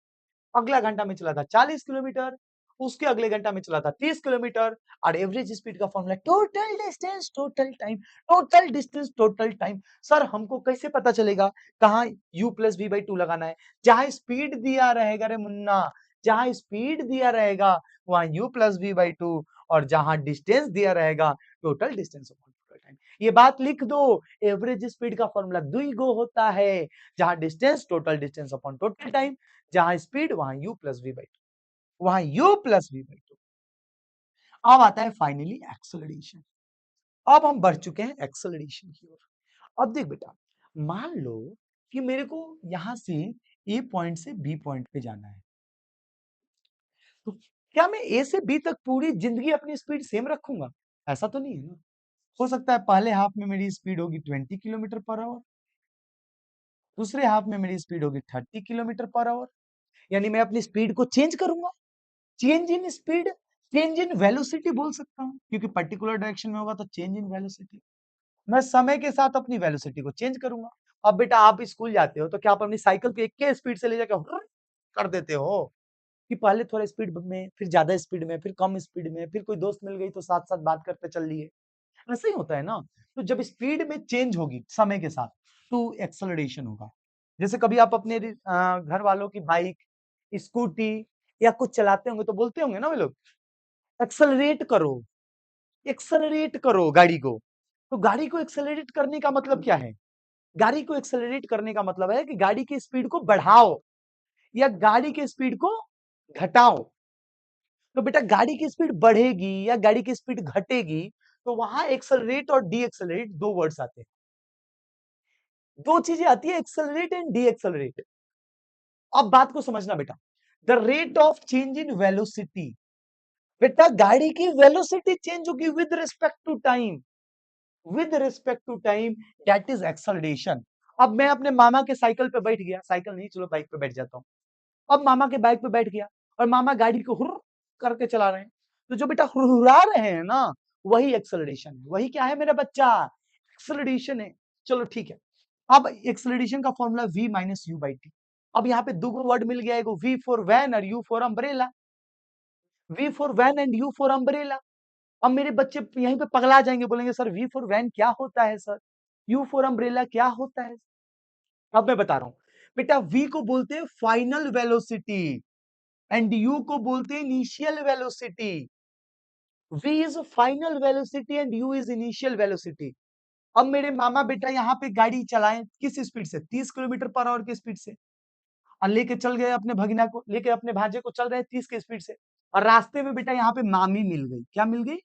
A: अगला घंटा में चला था 40 किलोमीटर, उसके अगले घंटा में चला था 30 किलोमीटर। और एवरेज स्पीड का formula total distance total time, total distance total time. Sir हमको कैसे पता चलेगा कहाँ u plus v by two लगाना है, जहां स्पीड दिया रहेगा रे मुन्ना, जहां स्पीड दिया रहेगा वहां u plus v by two, और जहां डिस्टेंस दिया रहेगा total distance upon total time. ये बात लिख दो, एवरेज स्पीड का फॉर्मूला दुई गो होता है, जहां distance total distance upon total time, जहां स्पीड वहां u plus v by two, वहां u plus v by two. अब आता है फाइनली एक्सेलरेशन। अब हम बढ़ चुके हैं एक्सेलरेशन की ओर। अब देख बेटा, मान लो कि मेरे को यहां से ए पॉइंट से बी पॉइंट पे जाना है, तो क्या मैं ए से बी तक पूरी जिंदगी अपनी स्पीड सेम रखूंगा? ऐसा तो नहीं है ना। हो सकता है पहले हाफ में मेरी स्पीड होगी 20 किलोमीटर पर आवर, दूसरे हाफ में मेरी स्पीड होगी 30 किलोमीटर पर आवर। यानी मैं अपनी स्पीड को चेंज करूंगा। Change in speed, change in velocity बोल सकता हूं, क्योंकि पर्टिकुलर डायरेक्शन में होगा तो चेंज इन वेलोसिटी। मैं समय के साथ अपनी वेलोसिटी को चेंज करूंगा। अब बेटा आप स्कूल जाते हो तो क्या आप अपनी साइकिल को एक के स्पीड से ले जाकर कर देते हो, कि पहले थोड़ा स्पीड में, फिर ज्यादा स्पीड में, फिर कम स्पीड में, फिर कोई दोस्त मिल गई तो साथ साथ बात करते चल लिए। ऐसा ही होता है ना। तो जब स्पीड में चेंज होगी समय के साथ तो एक्सेलरेशन होगा। जैसे कभी आप अपने घर वालों की बाइक, स्कूटी या कुछ चलाते होंगे तो बोलते होंगे ना वे लोग, एक्सेलरेट करो, एक्सेलरेट करो गाड़ी को। तो गाड़ी को एक्सेलरेट करने का मतलब क्या है? गाड़ी को एक्सेलरेट करने का मतलब है कि गाड़ी की स्पीड को बढ़ाओ या गाड़ी की स्पीड को घटाओ। तो बेटा गाड़ी की स्पीड बढ़ेगी या गाड़ी की स्पीड घटेगी, तो वहां एक्सेलरेट और डी एक्सेलरेट दो वर्ड्स आते हैं, दो चीजें आती है, एक्सेलरेट एंड डी एक्सेलरेट। अब बात को समझना बेटा, the rate of change in velocity, बेटा गाड़ी की वेलोसिटी चेंज होगी with respect to time, with respect to time, that is acceleration. अब मैं अपने मामा के साइकिल पे बैठ गया, साइकिल नहीं चलो बाइक पे बैठ जाता हूं। अब मामा के बाइक पे बैठ गया और मामा गाड़ी को हुर करके चला रहे हैं, तो जो बेटा हुरहुरा रहे हैं ना, वही एक्सेलरेशन है। वही क्या है मेरा बच्चा, एक्सेलरेशन है। चलो ठीक है। अब एक्सेलरेशन का formula v minus u by t. अब यहाँ पे दो वर्ड मिल गया, एक v फॉर वैन और u for umbrella, v for van and u for umbrella. अब मेरे बच्चे यहीं पे पगला जाएंगे, बोलेंगे सर v फॉर वैन क्या होता है, सर u फॉर अम्ब्रेला क्या होता है। अब मैं बता रहा हूं बेटा, v को बोलते हैं फाइनल वेलोसिटी एंड u को बोलते हैं initial velocity. v is final velocity and u is initial velocity. अब मेरे मामा बेटा यहाँ पे गाड़ी चलाएं किस स्पीड से, 30 किलोमीटर पर आवर की स्पीड से, और लेके चल गए अपने भगिना को, लेके अपने भांजे को चल रहे 30 की स्पीड से। और रास्ते में बेटा यहाँ पे मामी मिल गई, क्या मिल गई,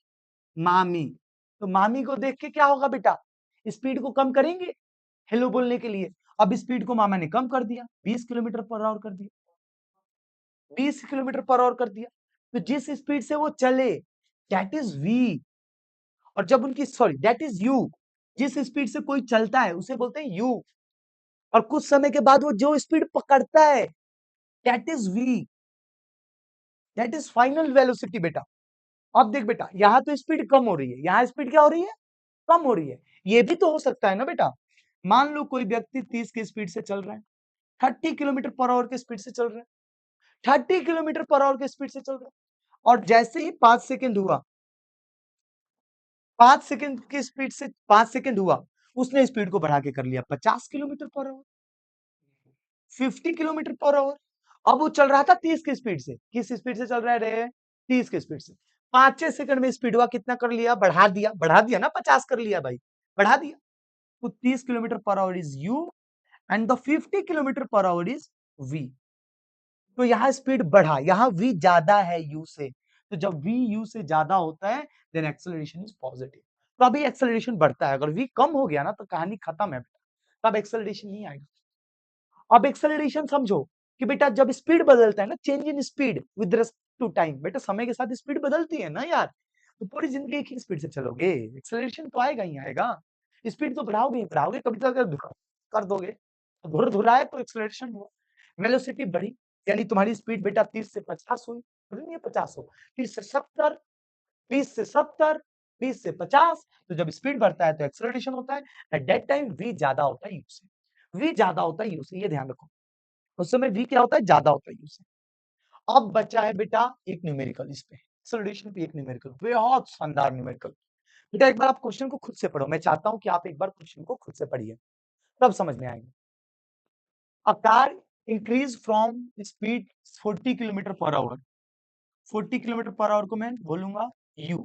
A: मामी। तो मामी को देख के क्या होगा बेटा, स्पीड को कम करेंगे हेलो बोलने के लिए, अब स्पीड को मामा ने कम कर दिया, 20 किलोमीटर पर आवर कर दिया, 20 किलोमीटर पर आवर कर दिया। तो जिस स्पीड से वो चले दैट इज वी, और जब उनकी सॉरी दैट इज यू, जिस स्पीड से कोई चलता है उसे बोलते हैं यू, और कुछ समय के बाद वो जो स्पीड पकड़ता है that is v, that is final velocity बेटा। अब देख बेटा, यहां तो स्पीड कम हो रही है, यहां स्पीड क्या हो रही है, कम हो रही है। ये भी तो हो सकता है ना बेटा, मान लो कोई व्यक्ति 30 की स्पीड से चल रहा है, 30 किलोमीटर पर आवर की स्पीड से चल रहा है, 30 किलोमीटर पर आवर की स्पीड से चल रहा है, और जैसे ही 5 सेकंड हुआ, 5 सेकंड की स्पीड से 5 सेकंड हुआ, उसने स्पीड को बढ़ा के कर लिया 50 kilometre per our, 50 kilometre per our. अब वो चल रहा था 30 की स्पीड से, किस स्पीड से चल रहा है रे, 30 की स्पीड से। 5 सेकंड में स्पीड हुआ कितना कर लिया, बढ़ा दिया ना, 50 कर लिया भाई, बढ़ा दिया। तो 30 kilometre per hour is u and the 50 kilometre per hour is v. तो यहां स्पीड बढ़ा, यहां v ज्यादा है u से, तो जब v u से ज्यादा होता है देन एक्सेलरेशन इज पॉजिटिव। तो अभी एक्सेलरेशन बढ़ता है, अगर v कम हो गया ना तो कहानी खत्म है, तब एक्सेलरेशन नहीं आएगा। अब एक्सेलरेशन समझो कि बेटा जब स्पीड बदलता है ना, change in speed with respect to time, बेटा समय के साथ स्पीड बदलती है ना यार, तो पूरी जिंदगी एक ही स्पीड से चलोगे, एक्सेलरेशन तो आएगा ही आएगा। स्पीड तो बढ़ाओगे ही बढ़ाओगे, कभी तो अगर कर दोगे तो धुर धुराए तो एक्सेलरेशन हुआ, वेलोसिटी बढ़ी, यानी तुम्हारी स्पीड बेटा 30 से 50 हुई, नहीं 50 हो, 30 से 70, 20 से 70, 20 से 50। तो जब स्पीड बढ़ता है तो एक्सेलरेशन होता है, एट दैट टाइम v ज्यादा होता है u से, v ज्यादा होता है u से, ये ध्यान रखो, उस समय v क्या होता है, ज्यादा होता है u से। अब बचा है बेटा एक न्यूमेरिकल, इस पे एक्सेलरेशन पे एक न्यूमेरिकल, बहुत शानदार न्यूमेरिकल। बेटा एक बार आप क्वेश्चन को खुद से पढ़ो, मैं चाहता हूं कि आप एक बार क्वेश्चन को खुद से पढ़िए, तब समझ में आएगा। A car increase from speed 40 kilometre per our, 40 kilometre per our को मैं बोलूंगा u,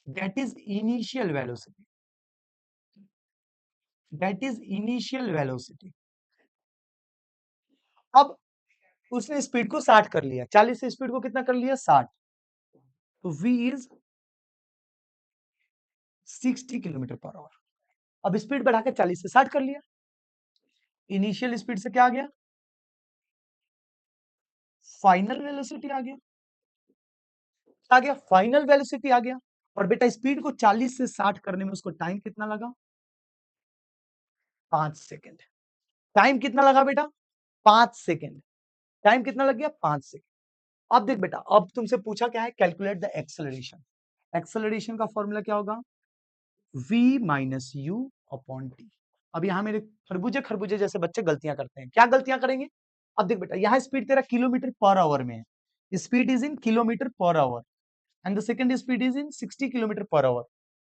A: that is initial velocity, that is initial velocity. अब उसने स्पीड को 60 कर लिया, 40 से स्पीड को कितना कर लिया, 60, तो v is 60 kilometre per our. अब स्पीड बढ़ा के 40 से 60 कर लिया, इनिशियल स्पीड से क्या आ गया, फाइनल वेलोसिटी आ गया, आ गया फाइनल वेलोसिटी आ गया। और बेटा स्पीड को 40 से 60 करने में उसको टाइम कितना लगा, 5 सेकंड। टाइम कितना लगा बेटा, 5 सेकंड। टाइम कितना लग गया, 5 सेकंड। अब देख बेटा, अब तुमसे पूछा क्या है, कैलकुलेट द एक्सेलरेशन। एक्सेलरेशन का फॉर्मूला क्या होगा, v minus you upon T. अब यहां मेरे खरबूजे खरबूजे जैसे बच्चे गलतियां करते हैं, क्या गलतियां करेंगे। अब देख बेटा, यहां स्पीड तेरा किलोमीटर पर आवर में है, speed is in kilometre per hour, and the second speed is in 60 kilometre per hour,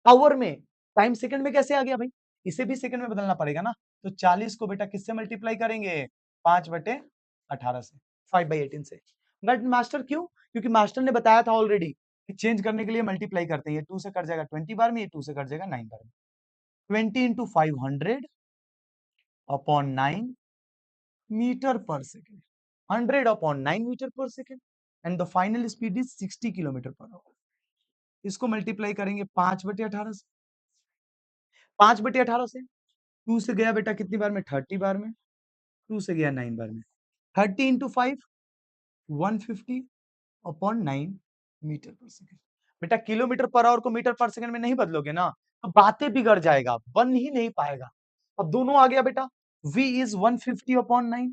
A: hour में। टाइम सेकंड में कैसे आ गया भाई, इसे भी सेकंड में बदलना पड़ेगा ना, तो 40 को बेटा किससे मल्टीप्लाई करेंगे, 5/18 से, 5/18 से। बट मास्टर क्यों, क्योंकि मास्टर ने बताया था ऑलरेडी कि चेंज करने के लिए मल्टीप्लाई करते हैं, ये 2 से कट जाएगा 20 बार में, ये 2 से कट जाएगा 9 बार में, 20 into 500 upon 9 metre per second, 100 upon 9 metre per second, and the final speed is 60 kilometre per our. इसको मल्टीप्लाई करेंगे 5/18 से, 5/18 से, 2 से गया बेटा कितनी बार में, 30 बार में, 2 से गया 9 बार में, 30 into 5 150 upon 9 metre per second. बेटा किलोमीटर पर आवर को मीटर पर सेकेंड में नहीं बदलोगे ना तो बातें बिगड़ जाएगा, बन ही नहीं पाएगा। अब दोनों आ गया बेटा, v is 150 upon 9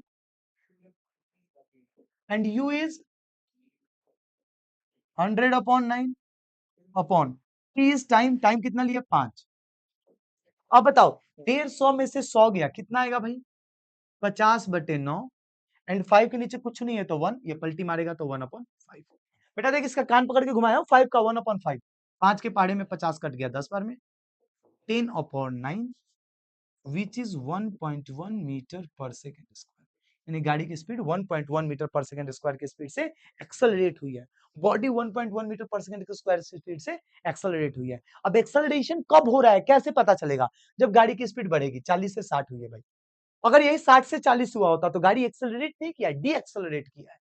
A: and u is 100 upon 9 upon t is time, time कितना लिया, 5। अब बताओ 150 में से 100 गया कितना आएगा भाई, 50/9, एंड 5 के नीचे कुछ नहीं है तो 1, ये पलटी मारेगा तो 1/5। बेटा देख इसका कान पकड़ के घुमाया, 5 का 1/5, 5 के पहाड़े में 50 कट गया 10 बार में, 10/9 which is 1.1 metre per second square, यानी गाड़ी की speed 1.1 metre per second square की स्पीड से एक्सेलरेट हुई है, body 1.1 metre per second square speed से एक्सेलरेट हुई है। अब एक्सेलरेशन कब हो रहा है, कैसे पता चलेगा, जब गाड़ी की स्पीड बढ़ेगी, 40 से 60 हुई है भाई, अगर यही 60 से 40 हुआ होता तो गाड़ी एक्सेलरेट नहीं किया, डी एक्सेलरेट किया है।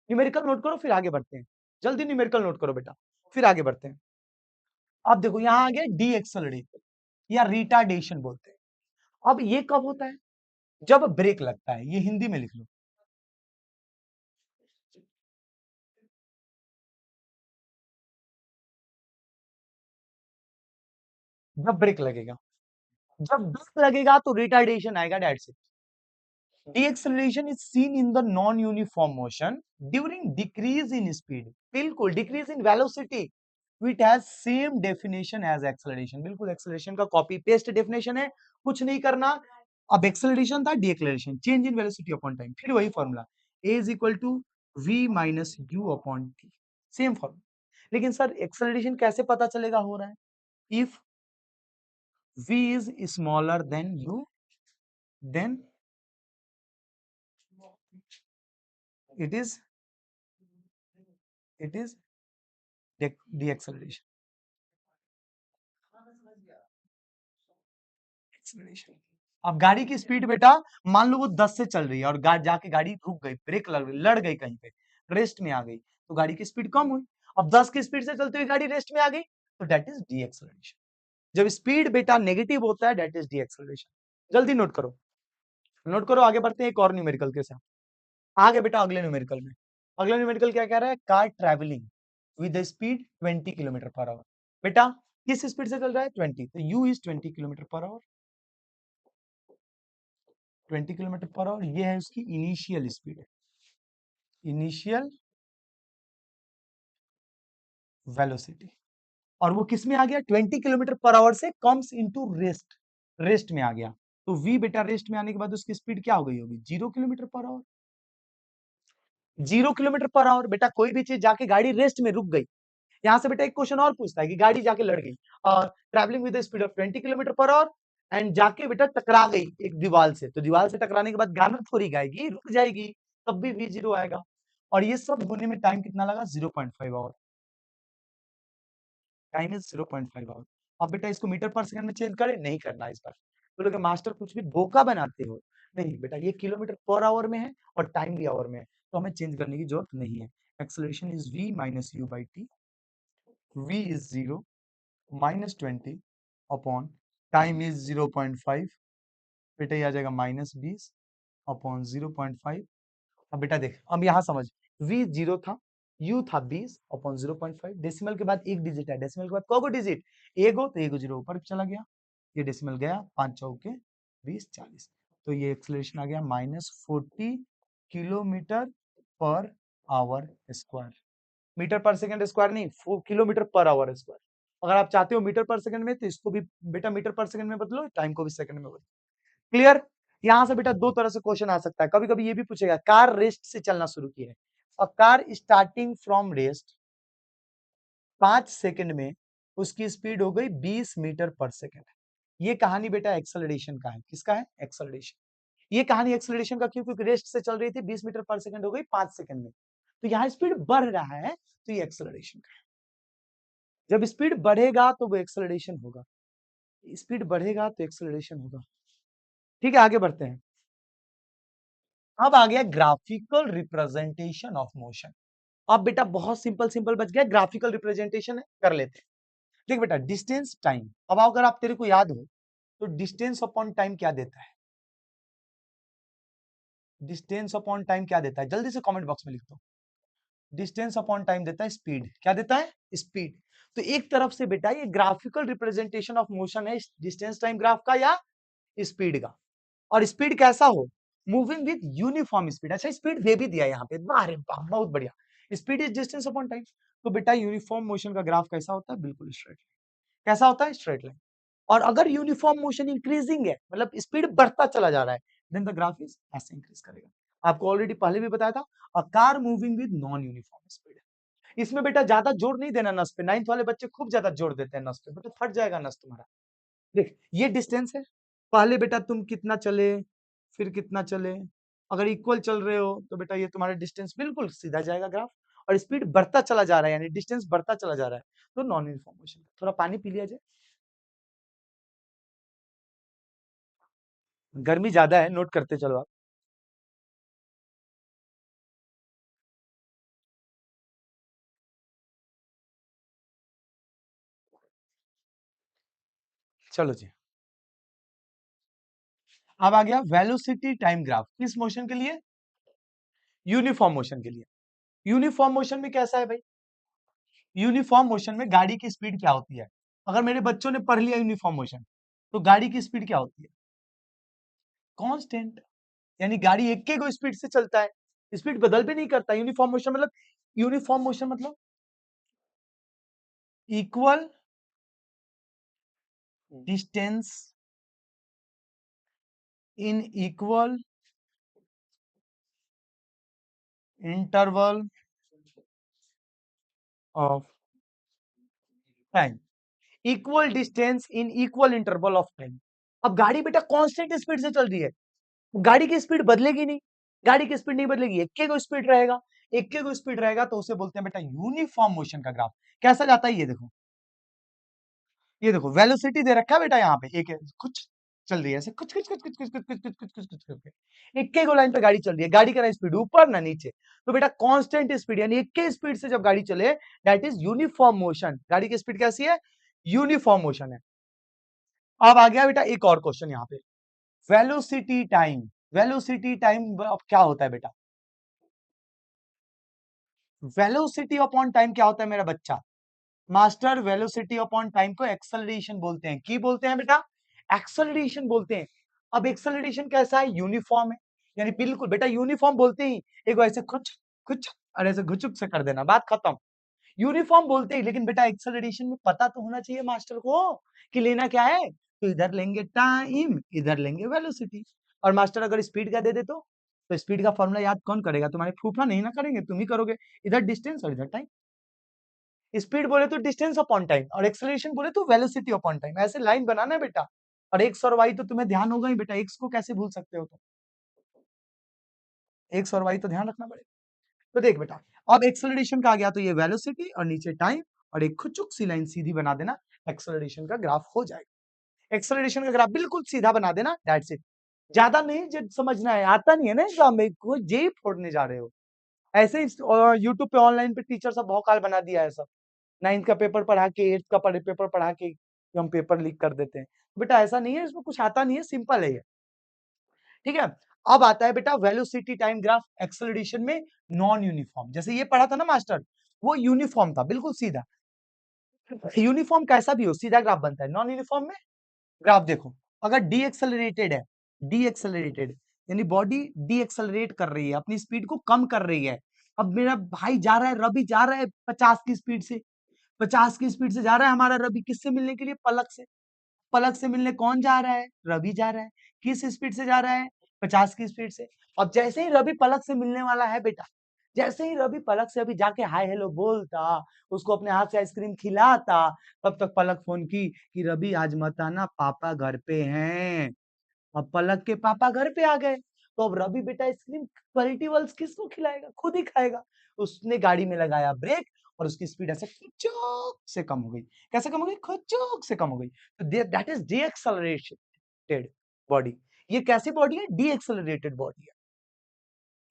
A: न्यूमेरिकल नोट करो फिर आगे बढ़ते हैं, जल्दी न्यूमेरिकल नोट करो बेटा, फिर आगे बढ़ते हैं। अब देखो यहां आ गया डी एक्सेलरेट या रिटार्डेशन बोलते हैं। अब ये कब होता है? जब ब्रेक लगता है। ये हिंदी में लिख लो, जब ब्रेक लगेगा। जब ब्रेक लगेगा तो रिटार्डेशन आएगा, that's it. Deceleration is seen in the non-uniform motion during decrease in speed. बिल्कुल, decrease in velocity. It has same definition as acceleration. बिल्कुल acceleration का copy paste definition है, कुछ नहीं करना। अब acceleration था deceleration, change in velocity upon time. फिर वही formula, a is equal to v minus u upon t. Same formula. लेकिन सर acceleration कैसे पता चलेगा हो रहा है? If v is smaller than u, then it is deceleration. Acceleration. अब गाड़ी की स्पीड बेटा, मान लो वो 10 से चल रही है और जाके गाड़ी रुक गई, ब्रेक लग गई, लड़ गई कहीं पे, रेस्ट में आ गई, तो गाड़ी की स्पीड कम हुई। अब 10 की स्पीड से चलती हुई गाड़ी रेस्ट में आ गई, तो डेट इज डी एक्सेलरेशन। जब स्पीड बेटा नेगेटिव होता है, डेट इज डी एक्सेलरेशन। जल्दी नोट करो, नोट करो, आगे बढ़ते हैं एक और न्यूमेरिकल के साथ। आगे बेटा अगले न्यूमेरिकल में, अगला न्यूमेरिकल क्या कह रहा है? Car travelling with speed 20 kilometre per our. बेटा किस स्पीड से चल रहा है? 20, तो you is 20 kilometre per our. 20 kilometre per our, ये है उसकी इनिशियल स्पीड, इनिशियल वेलोसिटी। और वो किस में आ गया? 20 किलोमीटर पर आवर से कम्स इनटू रेस्ट, रेस्ट में आ गया। तो v बेटा रेस्ट में आने के बाद उसकी स्पीड क्या हो गई होगी? 0 kilometre per our. 0 kilometre per our. बेटा कोई भी चीज जाके गाड़ी रेस्ट में रुक गई, यहां से बेटा एक क्वेश्चन और पूछता है कि गाड़ी जाके लड़ गई और travelling with speed of 20 kilometre per hour and जाके बेटा टकरा गई एक दीवार से, तो दीवार से टकराने के बाद गाना थोड़ी गाएगी, रुक जाएगी, तब भी v जीरो आएगा। और ये सब होने में टाइम कितना लगा? 0.5 आवर। Time is 0.5 our. अब बेटा इसको मीटर पर सेकंड में चेंज करें? नहीं करना इस बार। बोलोगे मास्टर कुछ भी बोका बनाते हो। नहीं बेटा, ये किलोमीटर पर आवर में है और टाइम भी आवर में है, तो हमें चेंज करने की जरूरत नहीं है। Acceleration is v minus u by T. v is 0 minus 20 upon time is 0.5। बेटा ये आ जाएगा -20 अपॉन 0.5। अब बेटा देख, अब यहाँ समझ, v 0 था, u था 20 अपॉन 0.5। डेसिमल के बाद एक डिजिट है, डेसिमल के बाद कौन डिजिट? एगो, तो एगो जीरो ऊपर चला गया, ये डेसिमल गया, 5 चौके 20 40, तो ये एक्सेलरेशन आ गया -40 kilometre per hour square. Metre per second square नहीं, किलोमीटर पर आवर स्क्वायर। अगर आप चाहते हो मीटर पर सेकंड में, तो इसको भी बेटा मीटर पर सेकंड में बदलो, टाइम को भी सेकंड में बदलो। क्लियर? यहां से बेटा दो तरह से क्वेश्चन आ सकता है। कभी कभी ये भी पूछेगा, कार रेस्ट से चलना शुरू की है और car starting from rest 5 second में उसकी स्पीड हो गई 20 मीटर पर सेकंड। ये कहानी बेटा एक्सेलरेशन का है। किसका है? एक्सेलरेशन। ये कहानी एक्सेलरेशन का क्यों? क्योंकि रेस्ट से चल रही थी, 20 मीटर पर सेकंड हो गई 5 सेकंड में, तो यहाँ स्पीड बढ़ रहा है, तो ये एक्सेलरेशन का है। जब स्पीड बढ़ेगा तो वो एक्सेलरेशन होगा, स्पीड बढ़ेगा तो एक्सेलरेशन होगा। ठीक है, आगे बढ़ते हैं। अब आ गया ग्राफिकल रिप्रेजेंटेशन ऑफ मोशन। अब बेटा बहुत सिंपल सिंपल बच गया, ग्राफिकल रिप्रेजेंटेशन कर लेते हैं। देख बेटा, डिस्टेंस टाइम, अब अगर आप तेरे को याद हो तो डिस्टेंस अपॉन टाइम क्या देता है? डिस्टेंस अपॉन टाइम क्या देता है? जल्दी से कमेंट बॉक्स में लिख दो। डिस्टेंस अपॉन टाइम देता है स्पीड। क्या देता है? स्पीड। तो एक तरफ से बेटा ये ग्राफिकल रिप्रेजेंटेशन ऑफ मोशन है, डिस्टेंस टाइम ग्राफ का या स्पीड का। और स्पीड कैसा हो? Moving with uniform speed. अच्छा, स्पीड दे भी दिया यहाँ पे, अरे वाह, बहुत बढ़िया। Speed is distance upon time. तो बेटा यूनिफॉर्म मोशन का ग्राफ कैसा होता है? बिल्कुल स्ट्रेट लाइन। कैसा होता है? Straight line. और अगर यूनिफॉर्म मोशन इंक्रीजिंग है, मतलब स्पीड बढ़ता चला जा रहा है, देन द ग्राफ इज ऐसे इंक्रीज करेगा। आपको ऑलरेडी पहले भी बताया था, a car moving with non uniform speed. इसमें बेटा ज्यादा जोर नहीं देना नस पे, 9th वाले बच्चे खूब ज्यादा जोर देते हैं नस पे, बेटा फट जाएगा नस तुम्हारा। देख ये डिस्टेंस है, पहले बेटा तुम कितना चले, फिर कितना चले, अगर इक्वल चल रहे हो तो बेटा ये तुम्हारा डिस्टेंस बिल्कुल सीधा जाएगा ग्राफ। और स्पीड बढ़ता चला जा रहा है, यानी डिस्टेंस बढ़ता चला जा रहा है, तो नॉन यूनिफॉर्म। थोड़ा पानी पी लिया जाए, गर्मी ज्यादा है, नोट करते चलो आप। चलो जी। अब आ गया वेलोसिटी टाइम ग्राफ, किस मोशन के लिए? यूनिफॉर्म मोशन के लिए। यूनिफॉर्म मोशन में कैसा है भाई? यूनिफॉर्म मोशन में गाड़ी की स्पीड क्या होती है? अगर मेरे बच्चों ने पढ़ लिया यूनिफॉर्म मोशन, तो गाड़ी की स्पीड क्या होती है? कांस्टेंट। यानी गाड़ी एक के गो स्पीड से चलता है, स्पीड बदल भी नहीं करता। यूनिफॉर्म मोशन मतलब, यूनिफॉर्म मोशन मतलब equal distance in equal interval of time. Equal distance in equal interval of time. अब गाड़ी बेटा कांस्टेंट स्पीड से चल रही है, गाड़ी की स्पीड बदलेगी नहीं, गाड़ी की स्पीड नहीं बदलेगी, एक के को स्पीड रहेगा, एक के को स्पीड रहेगा, तो उसे बोलते हैं बेटा यूनिफॉर्म मोशन का ग्राफ। कैसा जाता है ये देखो, ये देखो वेलोसिटी दे रखा है बेटा, यहाँ पे एक कुछ चल रही है ऐसे, कुछ कुछ कुछ कुछ कुछ कुछ कुछ कुछ कुछ कुछ कुछ करके, एक के को लाइन पे गाड़ी चल रही है, गाड़ी का ना स्पीड ऊपर ना नीचे, तो बेटा कांस्टेंट स्पीड यानी एक के स्पीड से जब गाड़ी चले, दैट इज यूनिफॉर्म मोशन। गाड़ी की स्पीड कैसी है? यूनिफॉर्म मोशन है। अब आ गया बेटा एक और क्वेश्चन यहाँ पे, वेलोसिटी टाइम। वेलोसिटी टाइम क्या होता है बेटा? वेलोसिटी अपॉन टाइम क्या होता है मेरा बच्चा? मास्टर, वेलोसिटी अपॉन टाइम को एक्सेलरेशन बोलते हैं। की बोलते हैं बेटा? एक्सेलरेशन बोलते हैं। अब एक्सेलरेशन कैसा है? यूनिफॉर्म है, यानी बिल्कुल बेटा यूनिफॉर्म बोलते ही एक ऐसे कुछ कुछ और ऐसे घुचुक से कर देना, बात खत्म। यूनिफॉर्म बोलते ही, लेकिन बेटा एक्सेलरेशन में पता तो होना चाहिए मास्टर को कि लेना क्या है। तो इधर लेंगे टाइम, इधर लेंगे वेलोसिटी। और मास्टर अगर स्पीड का दे दे तो स्पीड का फॉर्मूला याद कौन करेगा? तुम्हारे फूफा नहीं ना करेंगे, तुम ही करोगे। इधर डिस्टेंस और इधर टाइम। स्पीड बोले तो डिस्टेंस अपॉन टाइम, और एक्सेलरेशन बोले तो वेलोसिटी अपॉन टाइम। ऐसे लाइन बनाना है बेटा। और एक्स और वाई तो तुम्हें ध्यान होगा ही बेटा, एक्स को कैसे भूल सकते हो तुम? एक्स और वाई तो ध्यान रखना पड़ेगा। तो देख बेटा, अब एक्सेलरेशन का आ गया तो ये वेलोसिटी और नीचे टाइम, और एक खुचुक सी लाइन सीधी बना देना, एक्सेलरेशन का ग्राफ हो जाएगा। एक्सेलरेशन का ग्राफ बिल्कुल सीधा बना देना, दैट्स इट। ज्यादा नहीं जो समझना है, आता नहीं है ना एग्जाम में, कोई जेई फोड़ने जा रहे हो ऐसे ही। यूट्यूब पे ऑनलाइन पे टीचर सब भौकाल बना दिया है सब, 9th का पेपर पढ़ा के 8th का पेपर पढ़ा के हम पेपर लीक कर देते हैं। बेटा ऐसा नहीं है, इसमें कुछ आता नहीं है, सिंपल है ये। ठीक है। अब आता है बेटा वेलोसिटी टाइम ग्राफ एक्सेलरेशन में नॉन यूनिफॉर्म। जैसे ये पढ़ा था ना मास्टर, वो यूनिफॉर्म था बिल्कुल सीधा। यूनिफॉर्म कैसा भी हो सीधा ग्राफ बनता है, नॉन यूनिफॉर्म में ग्राफ देखो, अगर डी एक्सेलरेटेड है, डी एक्सेलरेटेड यानी बॉडी डी एक्सेलरेट कर रही है, अपनी स्पीड को कम कर रही है। अब मेरा भाई जा रहा है, रवि जा रहा है 50 की स्पीड से, 50 की स्पीड से जा रहा है हमारा रवि, किससे मिलने के लिए? पलक से। पलक से मिलने कौन जा रहा है? रवि जा रहा है। किस स्पीड से जा रहा है? 50 की स्पीड से। अब जैसे ही रवि पलक से मिलने वाला है बेटा, जैसे ही रवि पलक से अभी जाके हाय हेलो बोलता, उसको अपने हाथ से आइसक्रीम खिलाता, तब तक पलक फोन की कि रवि आज मत आना, पापा घर पे हैं। अब पलक के पापा घर पे आ गए, तो अब रवि बेटा आइसक्रीम क्वालिटी वाल्स किसको खिलाएगा? खुद ही खाएगा। उसने गाड़ी में लगाया ब्रेक, और उसकी स्पीड ऐसे खुचूक से कम हो गई। कैसे कम हो गई? खुचूक से कम हो गई। तो that is D accelerated body. ये कैसी बॉडी है? डी एक्सेलरेटेड बॉडी है।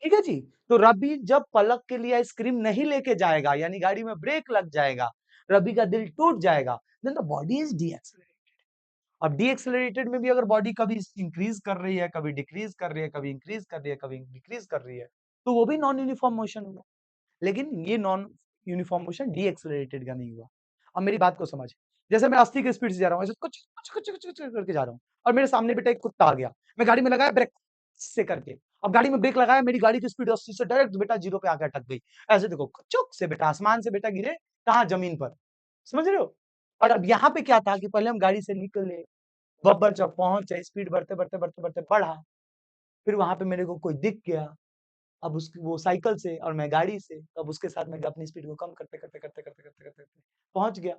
A: ठीक है जी। तो रवि जब पलक के लिए आइसक्रीम नहीं लेके जाएगा, यानी गाड़ी में ब्रेक लग जाएगा, रवि का दिल टूट जाएगा, then the body is decelerated. अब डी एक्सेलरेटेड में भी अगर बॉडी कभी इंक्रीज कर रही है, कभी डिक्रीज कर रही है, कभी इंक्रीज कर रही है, कभी डिक्रीज कर रही है, तो वो भी नॉन यूनिफॉर्म मोशन हुआ। लेकिन ये non uniform motion D accelerated का नहीं हुआ। अब मेरी बात को समझ, जैसे मैं 80 की स्पीड से जा रहा हूँ, ऐसे कुछ कुछ कुछ कुछ कुछ करके जा रहा हूँ, और मेरे सामने बेटा एक कुत्ता आ गया, मैं गाड़ी में लगाया ब्रेक से करके, अब गाड़ी में ब्रेक लगाया, मेरी गाड़ी की स्पीड 80 से डायरेक्ट बेटा 0 पे आकर अटक गई। ऐसे देखो चुक से बेटा आसमान से बेटा गिरे, कहाँ? जमीन पर। समझ रहे हो? और अब यहाँ पे क्या था कि पहले हम गाड़ी से निकले, बब्बर जब पहुंचे, स्पीड बढ़ते बढ़ते बढ़ते बढ़ते बढ़ा, फिर वहां पे मेरे को कोई दिख गया, अब उसकी वो साइकिल से और मैं गाड़ी से, अब उसके साथ मैं अपनी स्पीड को कम करते करते करते करते करते करते करते पहुंच गया।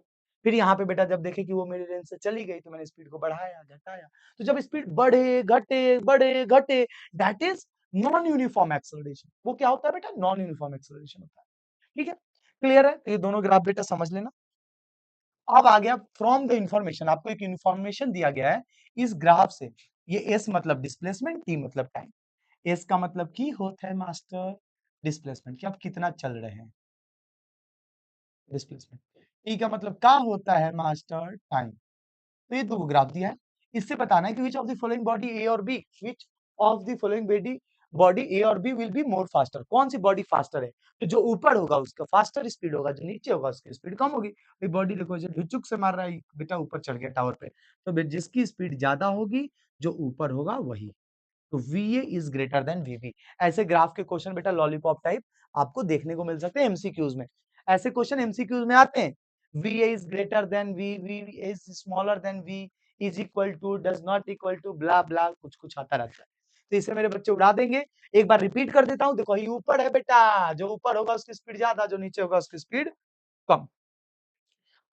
A: फिर यहाँ पे बेटा जब देखे कि वो मेरी रेंज से चली गई, तो मैंने स्पीड को बढ़ाया घटाया। तो जब स्पीड बढ़े घटे, that is non uniform acceleration. वो क्या होता है बेटा? नॉन यूनिफॉर्म एक्सेलरेशन होता है। ठीक है, क्लियर है? तो ये दोनों ग्राफ बेटा समझ लेना। अब आ गया फ्रॉम द इंफॉर्मेशन, आपको एक इंफॉर्मेशन दिया गया है इस ग्राफ से। ये एस मतलब डिस्प्लेसमेंट, टी मतलब टाइम। एस का मतलब की होता है मास्टर डिस्प्लेसमेंट, कि आप कितना चल रहे हैं, डिस्प्लेसमेंट। टी का मतलब क्या होता है मास्टर? टाइम। तो ये दो ग्राफ दिया है, इससे बताना है कि which of the following body A और B, which of the following body A और B will be more faster, कौन सी बॉडी फास्टर है? तो जो ऊपर होगा उसका फास्टर स्पीड होगा, जो नीचे होगा उसकी स्पीड कम होगी। ये बॉडी देखो जो ढुचुक से मार रहा है बेटा, ऊपर चढ़ गया टावर पे, तो जिसकी स्पीड ज्यादा होगी जो ऊपर होगा वही। तो VA is greater then VB। ऐसे ग्राफ के क्वेश्चन बेटा लॉलीपॉप टाइप आपको देखने को मिल सकते हैं एमसीक्यूज में। ऐसे क्वेश्चन एमसीक्यूज में आते हैं। VA is greater than V is smaller than V is equal to, does not equal to, blah blah कुछ कुछ आता रहता है। तो इसे मेरे बच्चे उड़ा देंगे। एक बार रिपीट कर देता हूं, देखो ये ऊपर है बेटा, जो ऊपर होगा उसकी स्पीड ज्यादा, जो नीचे होगा उसकी स्पीड कम।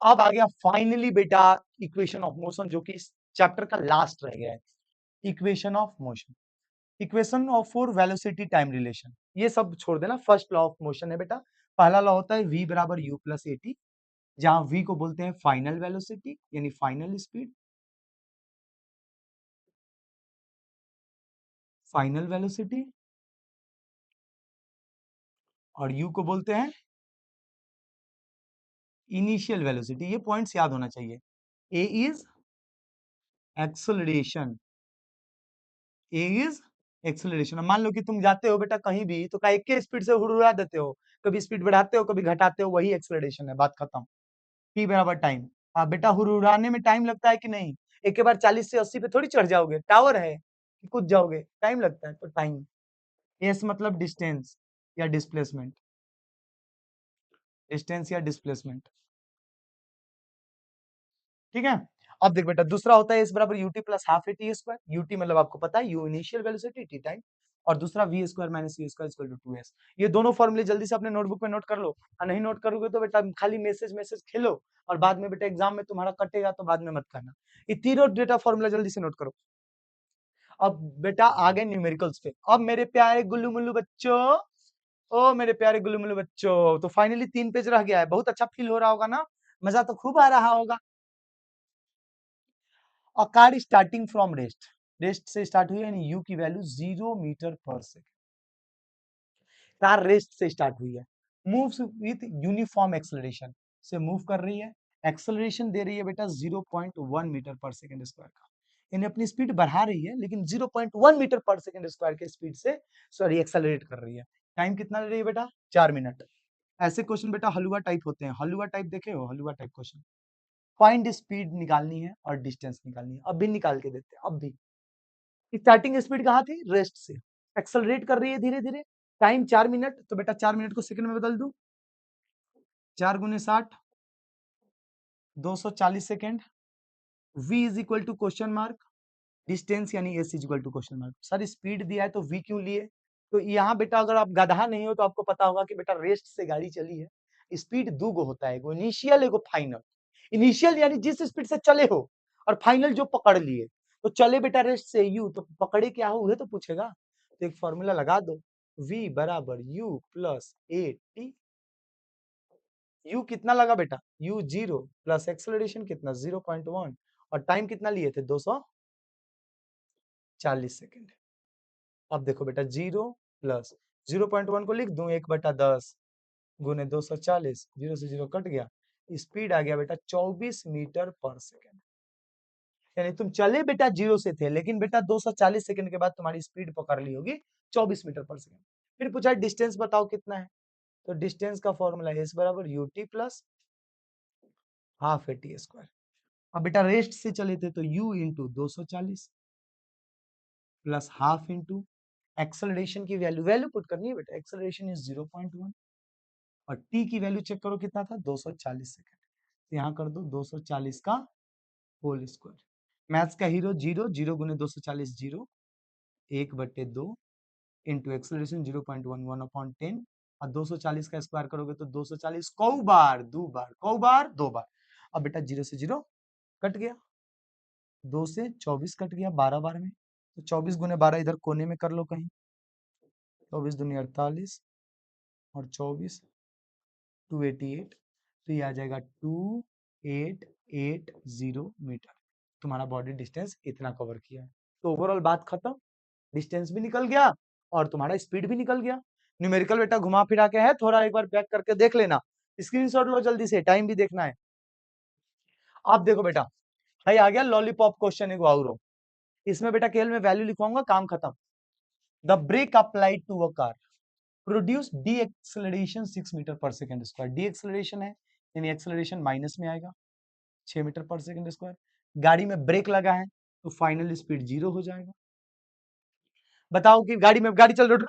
A: अब आ गया फाइनली बेटा इक्वेशन ऑफ मोशन, जो कि इस चैप्टर का लास्ट रह गया है। Equation of motion, equation of for velocity time relation, ये सब छोड़ देना। फर्स्ट लॉ ऑफ मोशन है बेटा, पहला लॉ होता है v बराबर u प्लस ए टी, जहां v को बोलते हैं फाइनल वेलोसिटी यानी फाइनल स्पीड, फाइनल वेलोसिटी, और u को बोलते हैं इनिशियल वेलोसिटी। ये पॉइंट्स याद होना चाहिए। a is acceleration, A is acceleration. मान लो कि तुम जाते हो बेटा कहीं भी, तो एक के स्पीड से हुड़ुड़ा देते हो, कभी स्पीड बढ़ाते हो कभी घटाते हो, वही एक्सेलरेशन है, बात खत्म। p बराबर टाइम। हाँ बेटा, हुड़ुड़ाने में टाइम लगता है कि नहीं? एक के बार 40 से 80 पे थोड़ी चढ़ जाओगे, टावर है कि कूद जाओगे, टाइम लगता है। तो टाइम, एस मतलब डिस्टेंस या डिस्प्लेसमेंट, डिस्टेंस या डिस्प्लेसमेंट, ठीक है। अब देख बेटा, दूसरा होता है एस बराबर u t plus half a t square. U t मतलब आपको पता है u initial velocity, t time, और दूसरा v square minus c square equal to 2s। ये दोनों फॉर्मूले जल्दी से अपने नोटबुक में नोट कर लो, और नहीं नोट करोगे तो बेटा खाली मैसेज मैसेज खेलो, और बाद में बेटा एग्जाम में तुम्हारा कटेगा तो बाद में मत करना। ये तीनों डेटा फॉर्मूला जल्दी से नोट करो। अब बेटा आ गए न्यूमेरिकल्स पे। अब मेरे प्यारे गुल्लू मुल्लू बच्चों, ओ मेरे प्यारे गुल्लू मुल्लू बच्चों, तो फाइनली 3 पेज रह गया है। बहुत अच्छा फील हो रहा होगा ना, मजा तो खूब आ रहा होगा। A car is starting from rest, rest से स्टार्ट हुई यानी u की value 0 metre per second. Car rest से स्टार्ट हुई है, मूव्स विथ यूनिफॉर्म एक्सेलरेशन, से मूव कर रही है, एक्सेलरेशन दे रही है बेटा 0.1 मीटर पर सेकेंड स्क्वायर का, यानी अपनी स्पीड बढ़ा रही है लेकिन 0.1 मीटर पर सेकेंड स्क्वायर के स्पीड से सॉरी एक्सेलरेट कर रही है। टाइम कितना ले रही है बेटा? 4 मिनट। ऐसे क्वेश्चन बेटा हलवा टाइप होते हैं। हलवा टाइप देखे हो? हलवा टाइप क्वेश्चन, फाइंड स्पीड निकालनी है और डिस्टेंस निकालनी है। अब भी निकाल के देते हैं, अब भी। स्टार्टिंग स्पीड कहाँ थी? रेस्ट से। एक्सेलरेट कर रही है धीरे धीरे, टाइम 4 मिनट, तो बेटा 4 मिनट को सेकंड में बदल दू, 4 गुने 60, 240 second. v is equal to question mark, distance यानी S is equal to question mark. Sir speed दिया है तो v क्यों लिए? तो यहाँ बेटा अगर आप गधा नहीं हो तो आपको पता होगा कि बेटा रेस्ट से गाड़ी चली है, स्पीड दो गो होता है, एगो इनिशियल एगो फाइनल। इनिशियल यानी जिस स्पीड से चले हो, और फाइनल जो पकड़ लिए। तो चले बेटा रेस्ट से यू, तो पकड़े क्या हुए तो पूछेगा। तो एक फॉर्मूला लगा दो, v बराबर u plus A T. u कितना लगा बेटा? u 0 प्लस एक्सेलरेशन कितना 0.1, और टाइम कितना लिए थे? 240 सेकेंड। अब देखो बेटा 0 प्लस 0.1 को लिख दूं 1/10 गुने 240, 0 से 0 कट गया, स्पीड आ गया बेटा 24 मीटर पर सेकेंड। यानी तुम चले बेटा 0 से थे, लेकिन बेटा 240 सेकंड के बाद तुम्हारी स्पीड पकड़ ली होगी 24 मीटर पर सेकंड। फिर पूछा डिस्टेंस बताओ कितना है, तो डिस्टेंस का फॉर्मूला है एस बराबर u t plus half a t square. अब बेटा रेस्ट से चले थे तो u into 240 plus half into acceleration की वैल्यू, वैल्यू पुट करनी है बेटा, एक्सेलरेशन इज 0.1, और t की वैल्यू चेक करो कितना था 240 सेकंड। तो यहाँ कर दो 240 का होल स्क्वायर। मैथ्स का हीरो जीरो, जीरो गुने 240 जीरो, 1/2 इंटू एक्सेलरेशन 0.11/10, और 240 का स्क्वायर करोगे तो 240 कौ बार, दो बार, कौ बार, दो बार। अब बेटा 0 से 0 कट गया, 2 से 24 कट गया 12 बार में, तो 24 गुने 12 इधर कोने में कर लो कहीं, 24 दूनी 48, और 24 288, तो ये आ जाएगा 2880 मीटर। तुम्हारा बॉडी डिस्टेंस इतना कवर किया है। तो ओवरऑल बात खत्म, डिस्टेंस भी निकल गया और तुम्हारा स्पीड भी निकल गया। न्यूमेरिकल बेटा घुमा फिरा के है, थोड़ा एक बार बैक करके देख लेना, स्क्रीनशॉट लो जल्दी से, टाइम भी देखना है। अब देखो बेटा, भाई आ गया लॉलीपॉप क्वेश्चन एक और। इसमें बेटा केवल मैं वैल्यू लिखवाऊंगा, काम खत्म। The brake applied to a car produce deceleration 6 metre per second square. Deceleration है यानी एक्सलरेशन माइनस में आएगा 6 मीटर पर सेकेंड स्क्वायर। गाड़ी में ब्रेक लगा है तो फाइनल स्पीड 0 हो जाएगा। बताओ कि गाड़ी में गाड़ी चल रही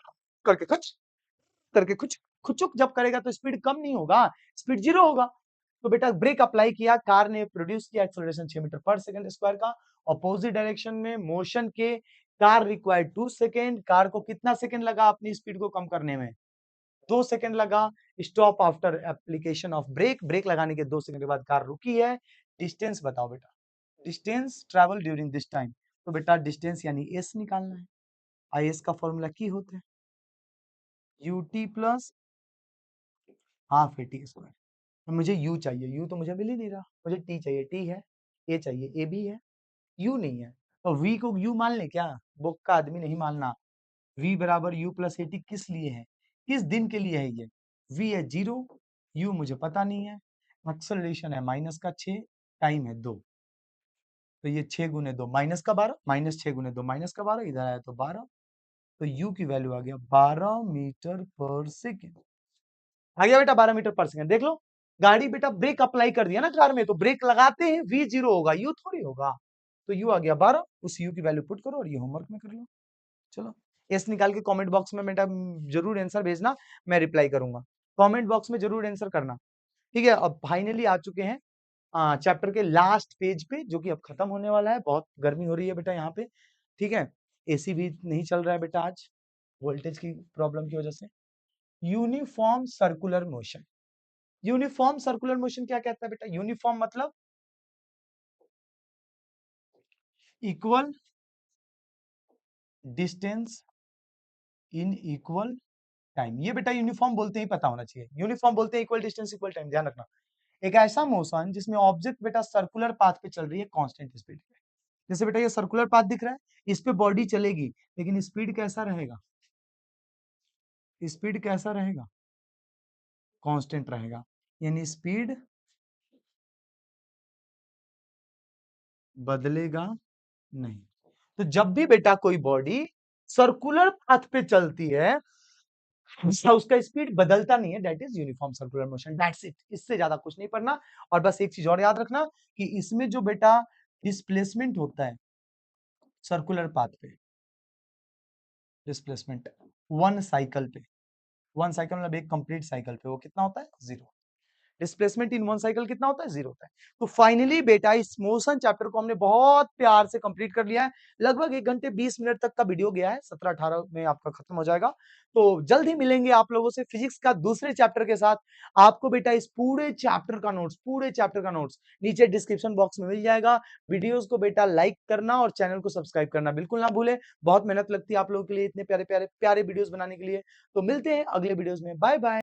A: करके कुछ खुचुक जब करेगा तो स्पीड कम नहीं होगा, स्पीड 0 होगा। तो बेटा ब्रेक अप्लाई किया, कार ने प्रोड्यूस किया acceleration 6 metre per second square का, अपोजिट डायरेक्शन में मोशन के। कार रिक्वायर्ड 2 सेकेंड, कार को कितना सेकंड लगा अपनी स्पीड को कम करने में? 2 सेकंड लगा। Stop after application of brake, brake लगाने के 2 सेकंड के बाद कार रुकी है। डिस्टेंस बताओ बेटा, distance travel during this time. तो बेटा डिस्टेंस यानी एस निकालना है। आई एस का फॉर्मूला की होता है UT plus half a t square. मुझे यू चाहिए, यू तो मुझे मिल ही नहीं रहा, मुझे टी चाहिए, टी है, ए चाहिए, ए भी है, यू नहीं है। तो वी को यू मान ले क्या? बुक का आदमी नहीं मानना। वी बराबर यू प्लस ए टी किस लिए है, किस दिन के लिए है ये? वी है 0, यू मुझे पता नहीं है, एक्सेलरेशन है माइनस का 6, टाइम है 2। तो ये 6 गुने 2 माइनस का 12, माइनस 6 गुने 2 माइनस का 12, इधर आया तो 12। तो यू की वैल्यू आ गया 12 मीटर पर सेकेंड। आ गया बेटा 12 मीटर पर सेकंड। देख लो, गाड़ी बेटा ब्रेक अप्लाई कर दिया ना कार में, तो ब्रेक लगाते ही वी 0 होगा, यू थोड़ी होगा। तो यू आ गया 12, उस यू की वैल्यू पुट करो और ये होमवर्क में कर लो। चलो एस निकाल के कमेंट बॉक्स में बेटा जरूर आंसर भेजना, मैं रिप्लाई करूंगा। कमेंट बॉक्स में जरूर आंसर करना। ठीक है, अब फाइनली आ चुके हैं चैप्टर के लास्ट पेज पे, जो कि अब खत्म होने वाला है। बहुत गर्मी हो रही है बेटा यहाँ पे, ठीक है, एसी भी नहीं चल रहा है बेटा आज, वोल्टेज की प्रॉब्लम की वजह से। Uniform circular motion, uniform circular motion क्या कहता है बेटा? यूनिफॉर्म मतलब equal distance in equal time. ये बेटा यूनिफॉर्म बोलते ही पता होना चाहिए, यूनिफॉर्म बोलते हैं इक्वल डिस्टेंस इक्वल टाइम, ध्यान रखना। एक ऐसा मोशन जिसमें ऑब्जेक्ट बेटा सर्कुलर पाथ पे चल रही है कांस्टेंट स्पीड पे। जैसे बेटा ये सर्कुलर पाथ दिख रहा है, इस पे बॉडी चलेगी, लेकिन स्पीड कैसा रहेगा? स्पीड कैसा रहेगा? कांस्टेंट रहेगा, यानी स्पीड बदलेगा नहीं। तो जब भी बेटा कोई बॉडी सर्कुलर पाथ पे चलती है, उसका स्पीड बदलता नहीं है, that is uniform circular motion, that's it. इससे ज्यादा कुछ नहीं पढ़ना। और बस एक चीज और याद रखना कि इसमें जो बेटा डिस्प्लेसमेंट होता है सर्कुलर पाथ पे, डिस्प्लेसमेंट वन साइकिल पे, वन साइकिल मतलब एक कंप्लीट साइकिल पे, वो कितना होता है? 0। डिस्प्लेसमेंट इन वन साइकिल कितना होता है? 0 होता है। तो फाइनली बेटा इस मोशन चैप्टर को हमने बहुत प्यार से कंप्लीट कर लिया है। लगभग 1 घंटे 20 मिनट तक का वीडियो गया है, 17-18 में आपका खत्म हो जाएगा। तो जल्द ही मिलेंगे आप लोगों से फिजिक्स का दूसरे चैप्टर के साथ। आपको बेटा इस पूरे चैप्टर का नोट्स, पूरे चैप्टर का नोट्स नीचे डिस्क्रिप्शन बॉक्स में मिल जाएगा। वीडियोस को बेटा लाइक करना और चैनल को सब्सक्राइब करना बिल्कुल ना भूले। बहुत मेहनत लगती है आप लोगों के लिए इतने प्यारे प्यारे प्यारे वीडियोस बनाने के लिए। तो मिलते हैं अगले वीडियोस में, बाय बाय।